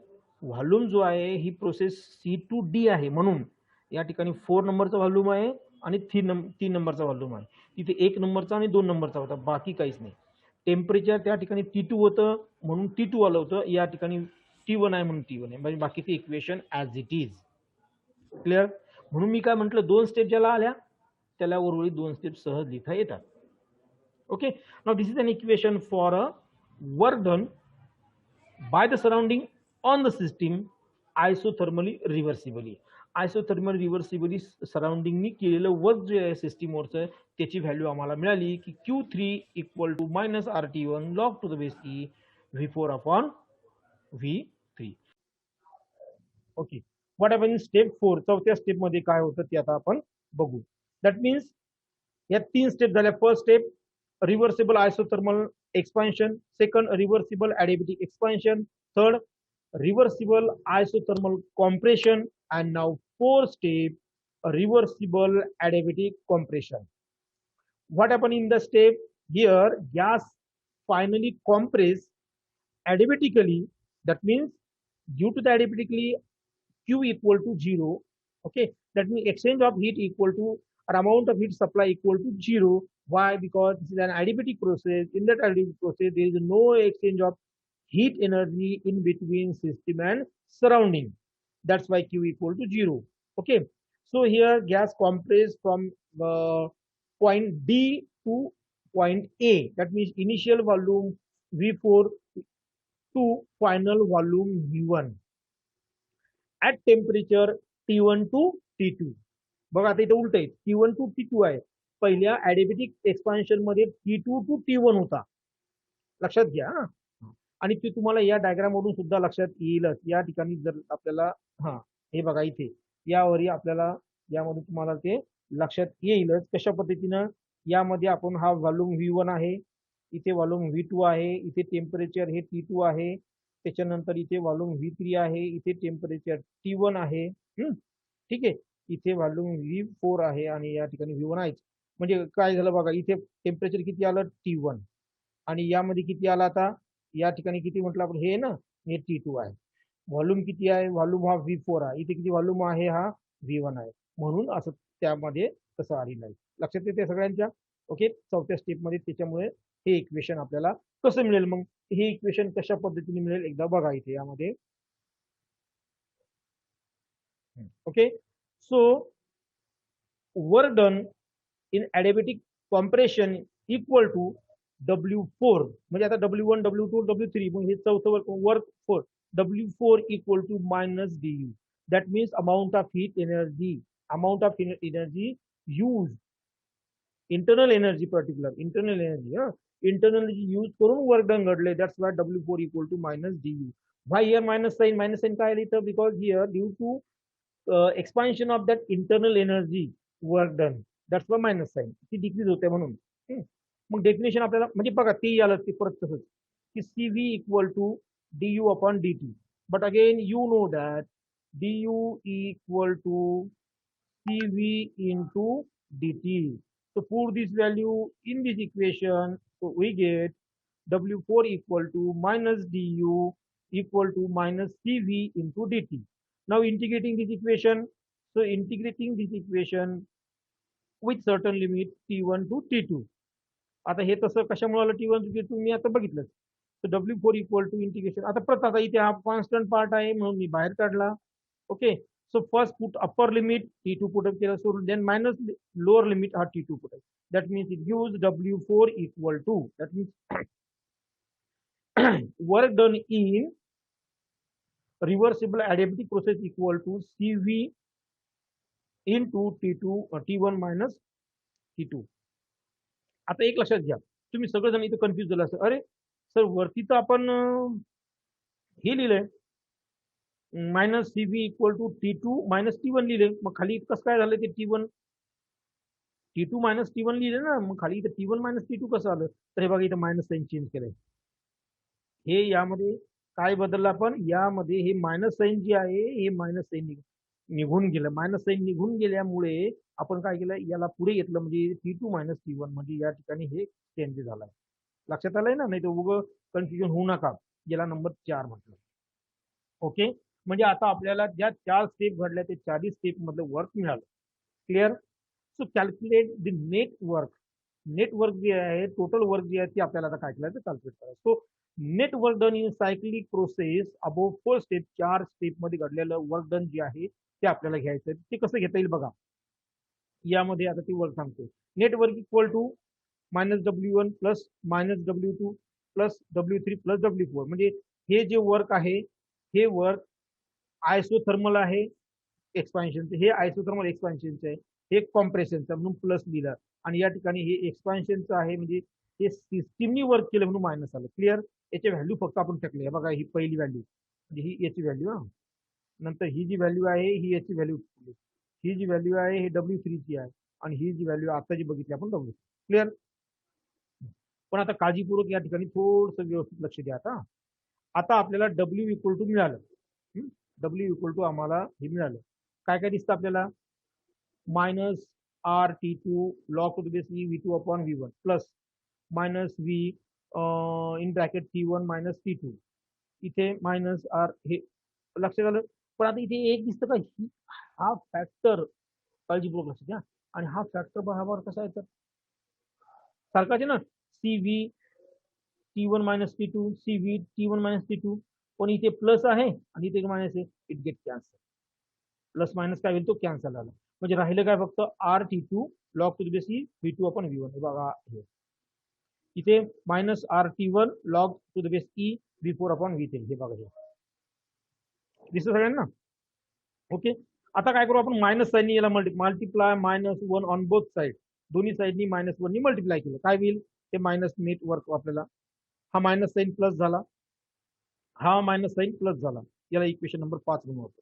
व्हॉल्यूम जो आहे ही प्रोसेस C2D आहे, म्हणून या ठिकाणी 4 नंबरचा व्हॉल्यूम आहे आणि 3 नंबरचा व्हॉल्यूम आहे. तिथे 1 नंबरचा आणि 2 नंबरचा होता, बाकी काहीच नाही. टेम्परेचर त्या ठिकाणी T2 होतं म्हणून T2 आलं होतं, या ठिकाणी T1 आहे म्हणून T1 आहे. म्हणजे बाकीचे equation as it is. Clear? म्हणून मी काय म्हटलं, 2 स्टेप ज्याला आल्या त्याला उर्वरित 2 स्टेप सहज लिहिता येतात. Okay, now this is an equation for a work done by the surrounding on the system isothermally reversibly. Isothermal reversibly सराउंडिंगनी केलेलं वर्क जे आहे सिस्टीमवरचं, त्याची व्हॅल्यू आम्हाला मिळाली की Q3 equal to minus RT1 log to the base E V4 upon V3. Okay, what happen in step 4. चौथ्या step मध्ये काय होतं ते आता आपण बघू. दॅट मीन्स या 3 स्टेप झाल्या. First step reversible isothermal expansion, second reversible adiabatic expansion, third reversible isothermal compression, and now fourth step reversible adiabatic compression. What happened in the step? Here gas finally compress adiabatically, that means due to the adiabatically Q equal to 0. Okay, that means exchange of heat equal to or amount of heat supply equal to 0. Why? Because this is an adiabatic process. In that adiabatic process there is no exchange of heat energy in between system and surrounding. That's why Q equal to 0. Okay, so here gas compress from point D to point A. That means initial volume V4 to final volume V1 at temperature T1 to T2. बघा आता इथे उलट आहे, T1 to T2 आहे. पहिल्या ॲडिएबॅटिक expansion मध्ये T2 to T1 होता, लक्षात घ्या. आणि ते तुम्हाला या डायग्राम वरून सुद्धा लक्षात येईलच. या ठिकाणी जर आपल्याला हे बघा इथे यावरी आपल्याला यामध्ये तुम्हाला ते लक्षात येईलच कशा पद्धतीनं. यामध्ये आपण हा व्हॉल्यूम V1 आहे, इथे व्हॉल्यूम V2 आहे, इथे टेम्परेचर हे T2 आहे, त्याच्यानंतर इथे व्हॉल्यूम V3 आहे, इथे टेम्परेचर T1 आहे. ठीक आहे, इथे व्हॉल्यूम V4 आहे आणि या ठिकाणी V1 आहे. म्हणजे काय झालं बघा, इथे टेम्परेचर किती आलं T1 आणि यामध्ये किती आला आता या ठिकाणी किती म्हटलं आपण हे ना हे T2 आहे. व्हॉल्यूम किती आहे, व्हॉल्यूम हा V4 आहे, इथे किती व्हॉल्यूम आहे हा V1 आहे, म्हणून असं त्यामध्ये तसं आलेलं आहे. लक्षात येते सगळ्यांच्या. ओके, चौथ्या स्टेप मध्ये त्याच्यामुळे हे इक्वेशन आपल्याला कसं मिळेल, मग हे इक्वेशन कशा पद्धतीने मिळेल एकदा बघा इथे यामध्ये. Okay, so work done in adiabatic compression equal to W4, म्हणजे आता W1 W2 W3 मग हे चौथं work 4 W4 equal to minus du. That means amount of heat energy, amount of energy used, internal energy, particular internal energy, internal energy use करून work done घडले. That's why W4 equal to minus du. Why here minus sign? Minus sign काय लिहितं? Because here due to expansion of that internal energy work done, that's why minus sign, ती decrease होते म्हणून. मग definition आपल्याला म्हणजे बघा ते आलं ते परत तसंच की CV equal to du upon dt. But again you know that du equal to CV into dt. So put this value in this equation, so we get W4 equal to minus du equal to minus CV into dt. Now integrating this equation, so integrating this equation with certain limit T1 to T2. आता हे तसं कशामुळे आलं T1 to T2 मी आता बघितलं. So W4 equal to integration, आता परत आता इथे हा कॉन्स्टंट पार्ट आहे म्हणून मी बाहेर काढला. Okay, so first put upper limit T2 put up केलं, so then minus lower limit हा T2 put up. That means it gives W4 equal to, that means work done in reversible adiabatic process equal to CV into T2 T1 minus T2. आता एक लक्षात घ्या, तुम्ही सगळेजण इथे confuse झाला असं, अरे सर वरती तर आपण हे लिहिलंय minus CV equal to T2 minus T1 लिहिले, मग खाली कसं काय झालं ते T2 मायनस T1 लिहिले ना, मग खाली इथं T1 मायनस T2 कसं आलं? तर हे बघा इथं मायनस साईन चेंज केलंय. हे यामध्ये काय बदललं आपण, यामध्ये हे मायनस साईन जे आहे हे मायनस साईन निघून गेलं. मायनस साईन निघून गेल्यामुळे आपण काय केलं, याला पुढे घेतलं म्हणजे T2 मायनस T1, म्हणजे या ठिकाणी हे चेंज झालाय. लक्षात आलंय ना, नाही तर उगं कन्फ्युजन होऊ नका. याला नंबर 4 म्हटलं. ओके, म्हणजे आता आपल्याला ज्या 4 स्टेप घडल्या ते 4 स्टेप मधलं वर्क मिळालं. Clear? So calculate the net work. Net work जे आहे, टोटल वर्क जे आहे ते आपल्याला आता काय करायचं, कॅल्क्युलेट करायचं. So net work done in cyclic process above 4 step, 4 step मध्ये घडलेलं वर्क डन जे आहे ते आपल्याला घ्यायचं. ते कसं घेता येईल बघा, यामध्ये आता ती वर्क सांगतो. Net work equal to minus W1 plus minus W2 plus W3 plus W4. म्हणजे हे जे वर्क आहे हे वर्क आयसोथर्मल आहे एक्सपान्शनचं, हे आयसोथर्मल एक्सपान्शनचं आहे, हे कॉम्प्रेशनचं म्हणून प्लस लिहिलं, आणि या ठिकाणी हे एक्सपान्शनचं आहे म्हणजे हे सिस्टीमनी वर्क केलं म्हणून मायनस आलं. क्लिअर? याचे व्हॅल्यू फक्त आपण टाकले. बघा ही पहिली व्हॅल्यू म्हणजे ही याची व्हॅल्यू, नंतर ही जी व्हॅल्यू आहे ही याची व्हॅल्यू, ही जी व्हॅल्यू आहे ही W3 ची आहे, आणि ही जी व्हॅल्यू आता जी बघितली आपण W. क्लिअर? पण आता काळजीपूर्वक या ठिकाणी थोडस व्यवस्थित लक्ष द्या. आता आपल्याला W इक्वल टू मिळालं. W इक्वल टू आम्हाला हे मिळालं. काय काय दिसतं आपल्याला, minus RT2 log to the base V2 upon V1 plus minus V in bracket T1 minus T2, इथे मायनस R, हे लक्षात आलं. पण आता इथे एक दिसतं का, हा फॅक्टर काळजीपूर्वक लक्ष द्या, आणि हा फॅक्टर बरोबर कसा आहे तर सारखाच आहे ना, CV T1 minus T2 CV T1 minus T2, पण इथे प्लस आहे आणि इथे मायनस आहे, it get cancel. Plus minus काय होईल, तो कॅन्सल आला. म्हणजे राहिलं काय फक्त RT2 log to the base V2 upon V1. हे बघा हे इथे minus RT1 log to the base V4 upon V3. हे बघा हे दिसतं सगळ्यांना. ओके, आता काय करू आपण, मायनस साईन याला multiply minus 1 on both side, दोन्ही साईडनी मायनस 1 नी मल्टिप्लाय केलं, काय होईल ते मायनस नेट वर्क आपल्याला. हा मायनस साईन प्लस झाला, हा मायनस साईन प्लस झाला, याला इक्वेशन नंबर 5 म्हणून होतं.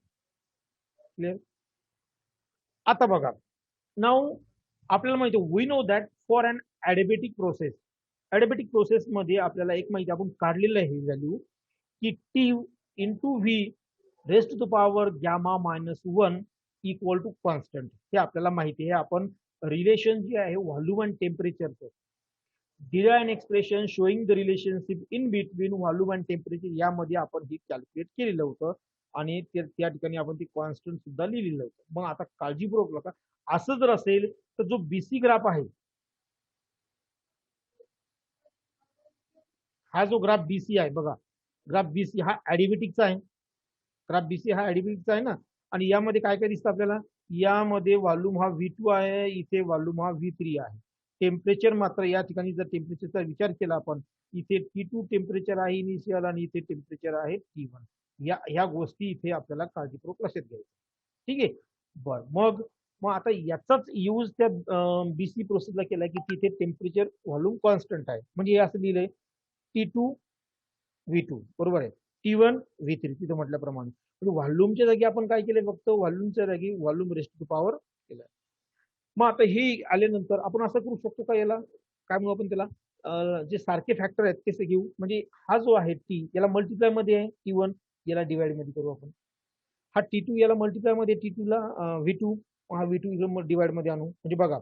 क्लिअर? आता बघा, नाव आपल्याला माहिती, we know that for an adiabatic process, adiabatic process मध्ये आपल्याला एक माहिती आपण काढलेलं आहे व्हॅल्यू की T into V raised to the power gamma minus 1 equal to constant, हे आपल्याला माहिती आहे. आपण रिलेशन जे आहे व्हॉल्यूम अँड टेम्परेचरचं, derive an expression showing the relationship in between volume and temperature, यामध्ये आपण हे कॅल्क्युलेट केलेलं होतं आणि त्या ठिकाणी आपण ते कॉन्स्टंट सुद्धा लिहिलेलं होतं. मग आता काळजीपूर्वक बघा, असं जर असेल तर जो बीसी ग्राफ आहे, हा जो ग्राफ बीसी आहे बघा, ग्राफ बीसी हा ऍडिबेटिकचा आहे. ग्राफ बीसी हा ऍडिबेटिकचा आहे ना. आणि यामध्ये काय काय दिसतं आपल्याला, यामध्ये व्हॉल्यूम हा V2 आहे, इथे व्हॉल्यूम हा V3 आहे. टेम्परेचर मात्र या ठिकाणी जर टेम्परेचरचा विचार केला आपण, इथे T2 टेम्परेचर आहे इनिशियल आणि इथे टेम्परेचर आहे T1. ह्या गोष्टी इथे आपल्याला काळजीपूर्वक लक्षात घ्यायच्या. ठीक आहे. बर, मग मग आता याचाच यूज त्या बीसी प्रोसेसला केला की तिथे टेम्परेचर व्हॉल्यूम कॉन्स्टंट आहे, म्हणजे हे असं लिहिलंय T2 V2, बरोबर आहे. T1 V3 तिथे म्हटल्याप्रमाणे. व्हॉल्यूमच्या जागी आपण काय केलंय, फक्त व्हॉल्यूमच्या जागी व्हॉल्यूम रेस्ट टू पॉवर केलाय. मग आता हे आल्यानंतर आपण असं करू शकतो का, याला काय म्हणू आपण त्याला, जे सारखे फॅक्टर आहेत कसे घेऊ, म्हणजे हा जो आहे टी, याला मल्टिप्लाय मध्ये आहे T1, याला डिवाइड मध्ये करू आपण. हा T2 याला मल्टिप्लाय मध्ये, T2 ला V2, हा V2 डिवाइड मध्ये आणू. म्हणजे बघा,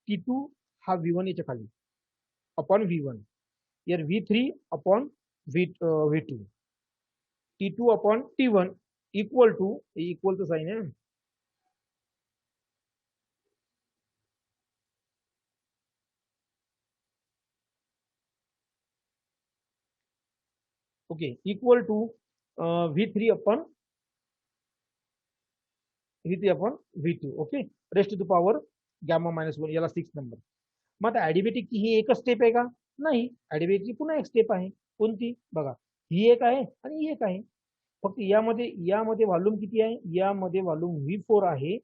T2 हा V1 याच्या खाली अपॉन V1, यार V3 upon V2, T2 upon T1 equal to, इक्वलचं साइन आहे, okay, equal to V3 upon V2, okay, raised to power gamma -1, याला 6 नंबर. मग आता ऍडिबेटिकची ही एकच स्टेप आहे का? नाही, ऍडिबेटिकची पुन्हा एक स्टेप आहे. कोणती बघा, ही एक आहे आणि ही एक आहे. फक्त यामध्ये व्हॉल्यूम किती आहे, यामध्ये व्हॉल्यूम V4 आहे.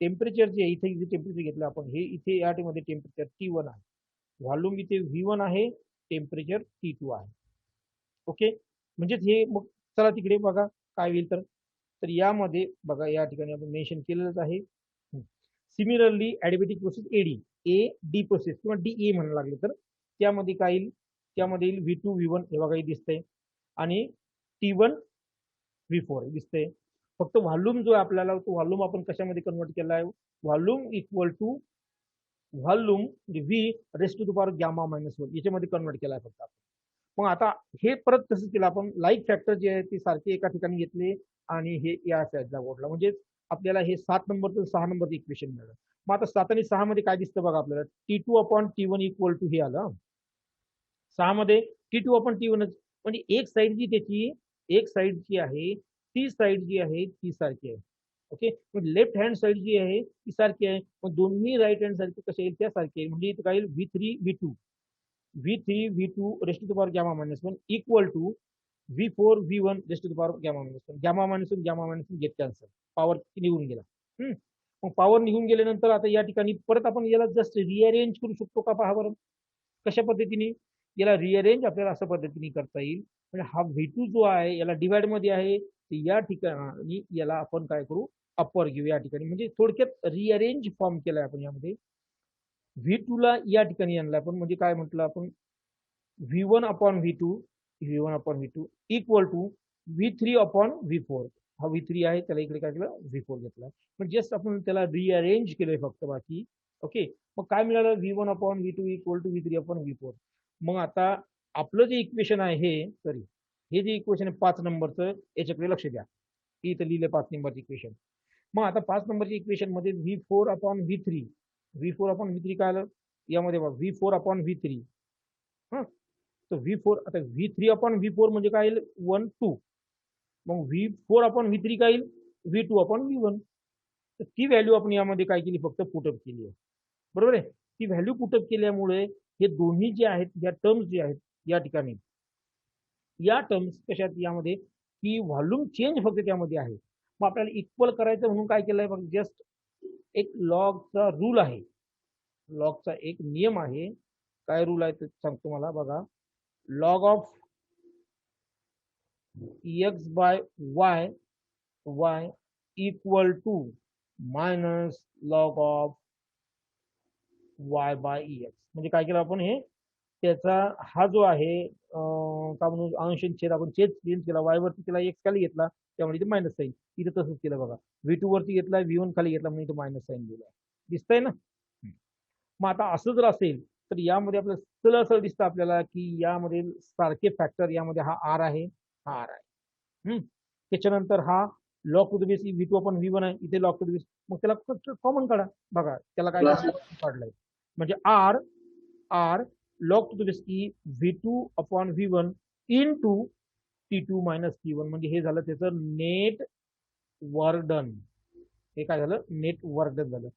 टेम्परेचर जे इथे टेम्परेचर घेतलं आपण, हे इथे या मध्ये टेम्परेचर T1 आहे. व्हॉल्यूम इथे V1 आहे, टेम्परेचर T2 आहे. ओके, म्हणजे हे मग चला तिकडे बघा काय होईल तर यामध्ये बघा, या ठिकाणी आपण मेन्शन केलेलंच आहे. Similarly adiabatic process AD, A D process किंवा डीए म्हणायला लागले तर त्यामध्ये काय येईल, त्यामध्ये येईल V2 V1 हे बघा दिसतंय, आणि T1 V4 दिसतंय. फक्त व्हॉल्यूम जो आपल्याला, तो व्हॉल्यूम आपण कशामध्ये कन्वर्ट केला आहे, volume equal to volume V raised to the power gamma -1 याच्यामध्ये कन्वर्ट केला आहे फक्त आपण. मग आता हे परत तसंच केलं आपण, लाईक फॅक्टर जे आहे ते सारखे एका ठिकाणी घेतले आणि हे या साईडला ओढला, म्हणजे आपल्याला हे 7 नंबरचं 6 नंबरचं इक्वेशन मिळालं. मग आता 7 आणि 6 मध्ये काय दिसतं बघा आपल्याला, T2 upon T1 equal to हे आलं. 6 मध्ये T2 अपॉन T1, म्हणजे एक साईड जी त्याची, एक साईड जी आहे ती साईड जी आहे ती सारखी आहे. ओके, मग लेफ्ट हँड साईड जी आहे ती सारखी आहे, मग दोन्ही राईट हँड साईड कसे येईल, त्या सारखी आहे. म्हणजे इथं काय येईल, V3 V2 raised to the power gamma -1 equal to V4 V1 raised to the power gamma -1. Gamma -1 get cancel, power निघून गेला. मग पॉवर निघून गेल्यानंतर आता या ठिकाणी परत आपण याला जस्ट रिअरेंज करू शकतो का, पहा बरं कशा पद्धतीने याला रिअरेंज आपल्याला अशा पद्धतीने करता येईल. म्हणजे हा V2 जो आहे याला डिवाइड मध्ये आहे, या ठिकाणी याला आपण काय करू, अपर घेऊ या ठिकाणी. म्हणजे थोडक्यात रिअरेंज फॉर्म केलाय आपण यामध्ये. V2 ला या ठिकाणी आणलं आपण, म्हणजे काय म्हटलं आपण, V1 upon V2 equal to V3 upon V4. हा V3 आहे, त्याला इकडे काय केलं, V4 घेतला. म्हणजे जस्ट आपण त्याला रिअरेंज केलंय फक्त, बाकी. ओके, मग काय मिळालं, V1 upon V2 equal to V3 upon V4. मग आता आपलं जे इक्वेशन आहे हे जे इक्वेशन आहे 5 नंबरचं, याच्याकडे लक्ष द्या. इथं लिहिलं 5 नंबरचं इक्वेशन. मग आता 5 नंबरच्या इक्वेशन मध्ये V4 अपॉन V3 काय आलं, यामध्ये बघा V4 अपॉन V3. हा, तर V4, आता V3 अपॉन V4 म्हणजे काय येईल, 1 2. मग V4 अपॉन V3 काय येईल, V2 अपॉन V1. तर ती व्हॅल्यू आपण यामध्ये काय केली, फक्त पुटअप केली आहे, बरोबर आहे. ती व्हॅल्यू पुटअप केल्यामुळे हे दोन्ही जे आहेत, या टर्म्स जे आहेत या ठिकाणी, या टर्म्स कशात, यामध्ये की व्हॉल्यूम चेंज फक्त त्यामध्ये आहे. मग आपल्याला इक्वल करायचं म्हणून काय केलंय, बघ जस्ट एक लॉगचा रूल आहे, लॉगचा एक नियम आहे. काय रूल आहे ते सांगतो मला, बघा, log of X by Y equal to minus log of Y by X. म्हणजे काय केलं आपण, हे त्याचा हा जो आहे का म्हणून अंश छेद आपण चेंज केला, वाय वरती केला, एक्स खाली घेतला, त्यामुळे इथे मायनस साईन. इथे तसंच केलं बघा, V2 वरती घेतला, V1 खाली घेतला, म्हणून इथे मायनस साईन दिला. दिसतंय ना? मग आता असं जर असेल तर यामध्ये आपलं सरळ सरळ दिसतं आपल्याला की यामध्ये सारखे फॅक्टर, यामध्ये हा आर आहे, हा आर आहे. त्याच्यानंतर हा log to the base V2 upon V1 आहे, इथे लॉग टू द बेस, मग त्याला कॉमन काढा. बघा त्याला काय काढलंय, म्हणजे R R log to the base की V2 upon V1 in to T2 minus T1, म्हणजे हे झालं त्याचं नेट वर्क डन. हे काय झालं, नेट वर्क डन झालं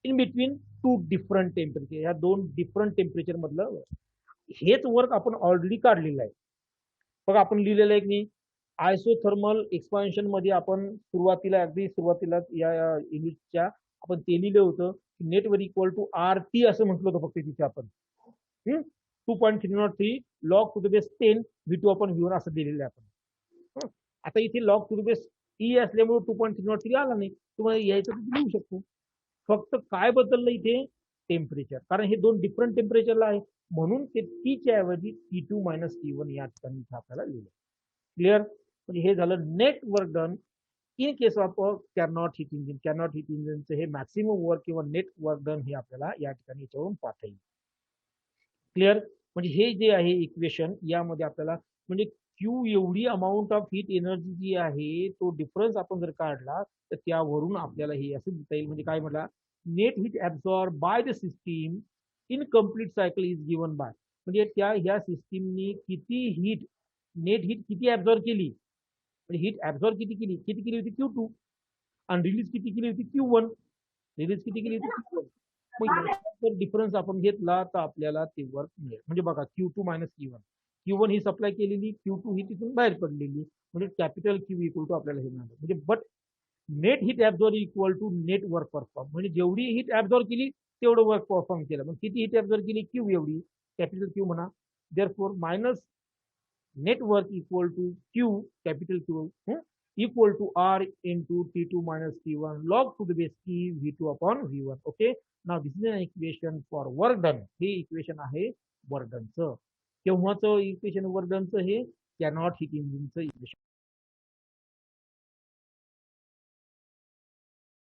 in between two different temperature. या दोन डिफरंट टेम्परेचर मधलं हेच वर्क आपण ऑलरेडी काढलेलं आहे. बघा आपण लिहिलेलं आहे की आयसोथर्मल एक्सपान्शन मध्ये आपण अगदी सुरुवातीला या युनिटच्या आपण ते लिहिलं होतं, नेट वर इक्वल टू आर टी असं म्हटलं होतं फक्त तिथे आपण 2.303 log to the base 10 V2 आपण V1 असं दिलेलं आहे आपण. आता इथे log to the base E असल्यामुळे 2.303 आला नाही, तुम्हाला यायचं तर लिहू शकतो. फक्त काय बदललं इथे, टेम्परेचर, कारण हे दोन डिफरंट टेम्परेचरला आहे, म्हणून ते टीच्या ऐवजी T2 मायनस T1 या ठिकाणी आपल्याला लिहिलं. क्लिअर? म्हणजे हे झालं net work done in case of Carnot heat engine. Carnot heat इंजिनचं हे मॅक्सिमम वर्क किंवा नेट वर्क डन हे आपल्याला या ठिकाणी याच्यावरून पाहता येईल. क्लिअर? म्हणजे हे जे आहे इक्वेशन, यामध्ये आपल्याला म्हणजे क्यू एवढी अमाऊंट ऑफ हीट एनर्जी जी आहे तो डिफरन्स आपण जर काढला तर त्यावरून आपल्याला हे असं दिसता येईल. म्हणजे काय म्हटलं, net heat absorb bye the system in complete cycle is given by, म्हणजे ह्या सिस्टीमनी किती हीट, नेट हीट किती ऍब्सॉर्ब केली, म्हणजे हीट ऍब्सॉर्ब किती केली होती Q2, आणि रिलीज किती केली होती Q1, रिलीज किती केली होती Q1. मग जर डिफरन्स आपण घेतला तर आपल्याला ते वर्क मिळेल. म्हणजे बघा Q2 मायनस Q1 ही सप्लाय केलेली, Q2 ही तिथून बाहेर पडलेली, म्हणजे कॅपिटल Q इक्वल टू आपल्याला हे मिळालं. म्हणजे but net heat absorb equal to net work perform, म्हणजे जेवढी हीट ऍब्सॉर्ब केली तेवढं वर्क परफॉर्म केलं. मग किती हीट ऍब्सॉर्ब केली, Q एवढी, कॅपिटल Q म्हणा. Therefore minus net work equal to Q, capital Q, equal to R into T2 minus T1 log to the base E V2 upon V1. Okay. Now this is an equation for work done. हे equation आहे work डनचं. केव्हाचं equation work डनचं, हे cannot heat इंजिनचं equation.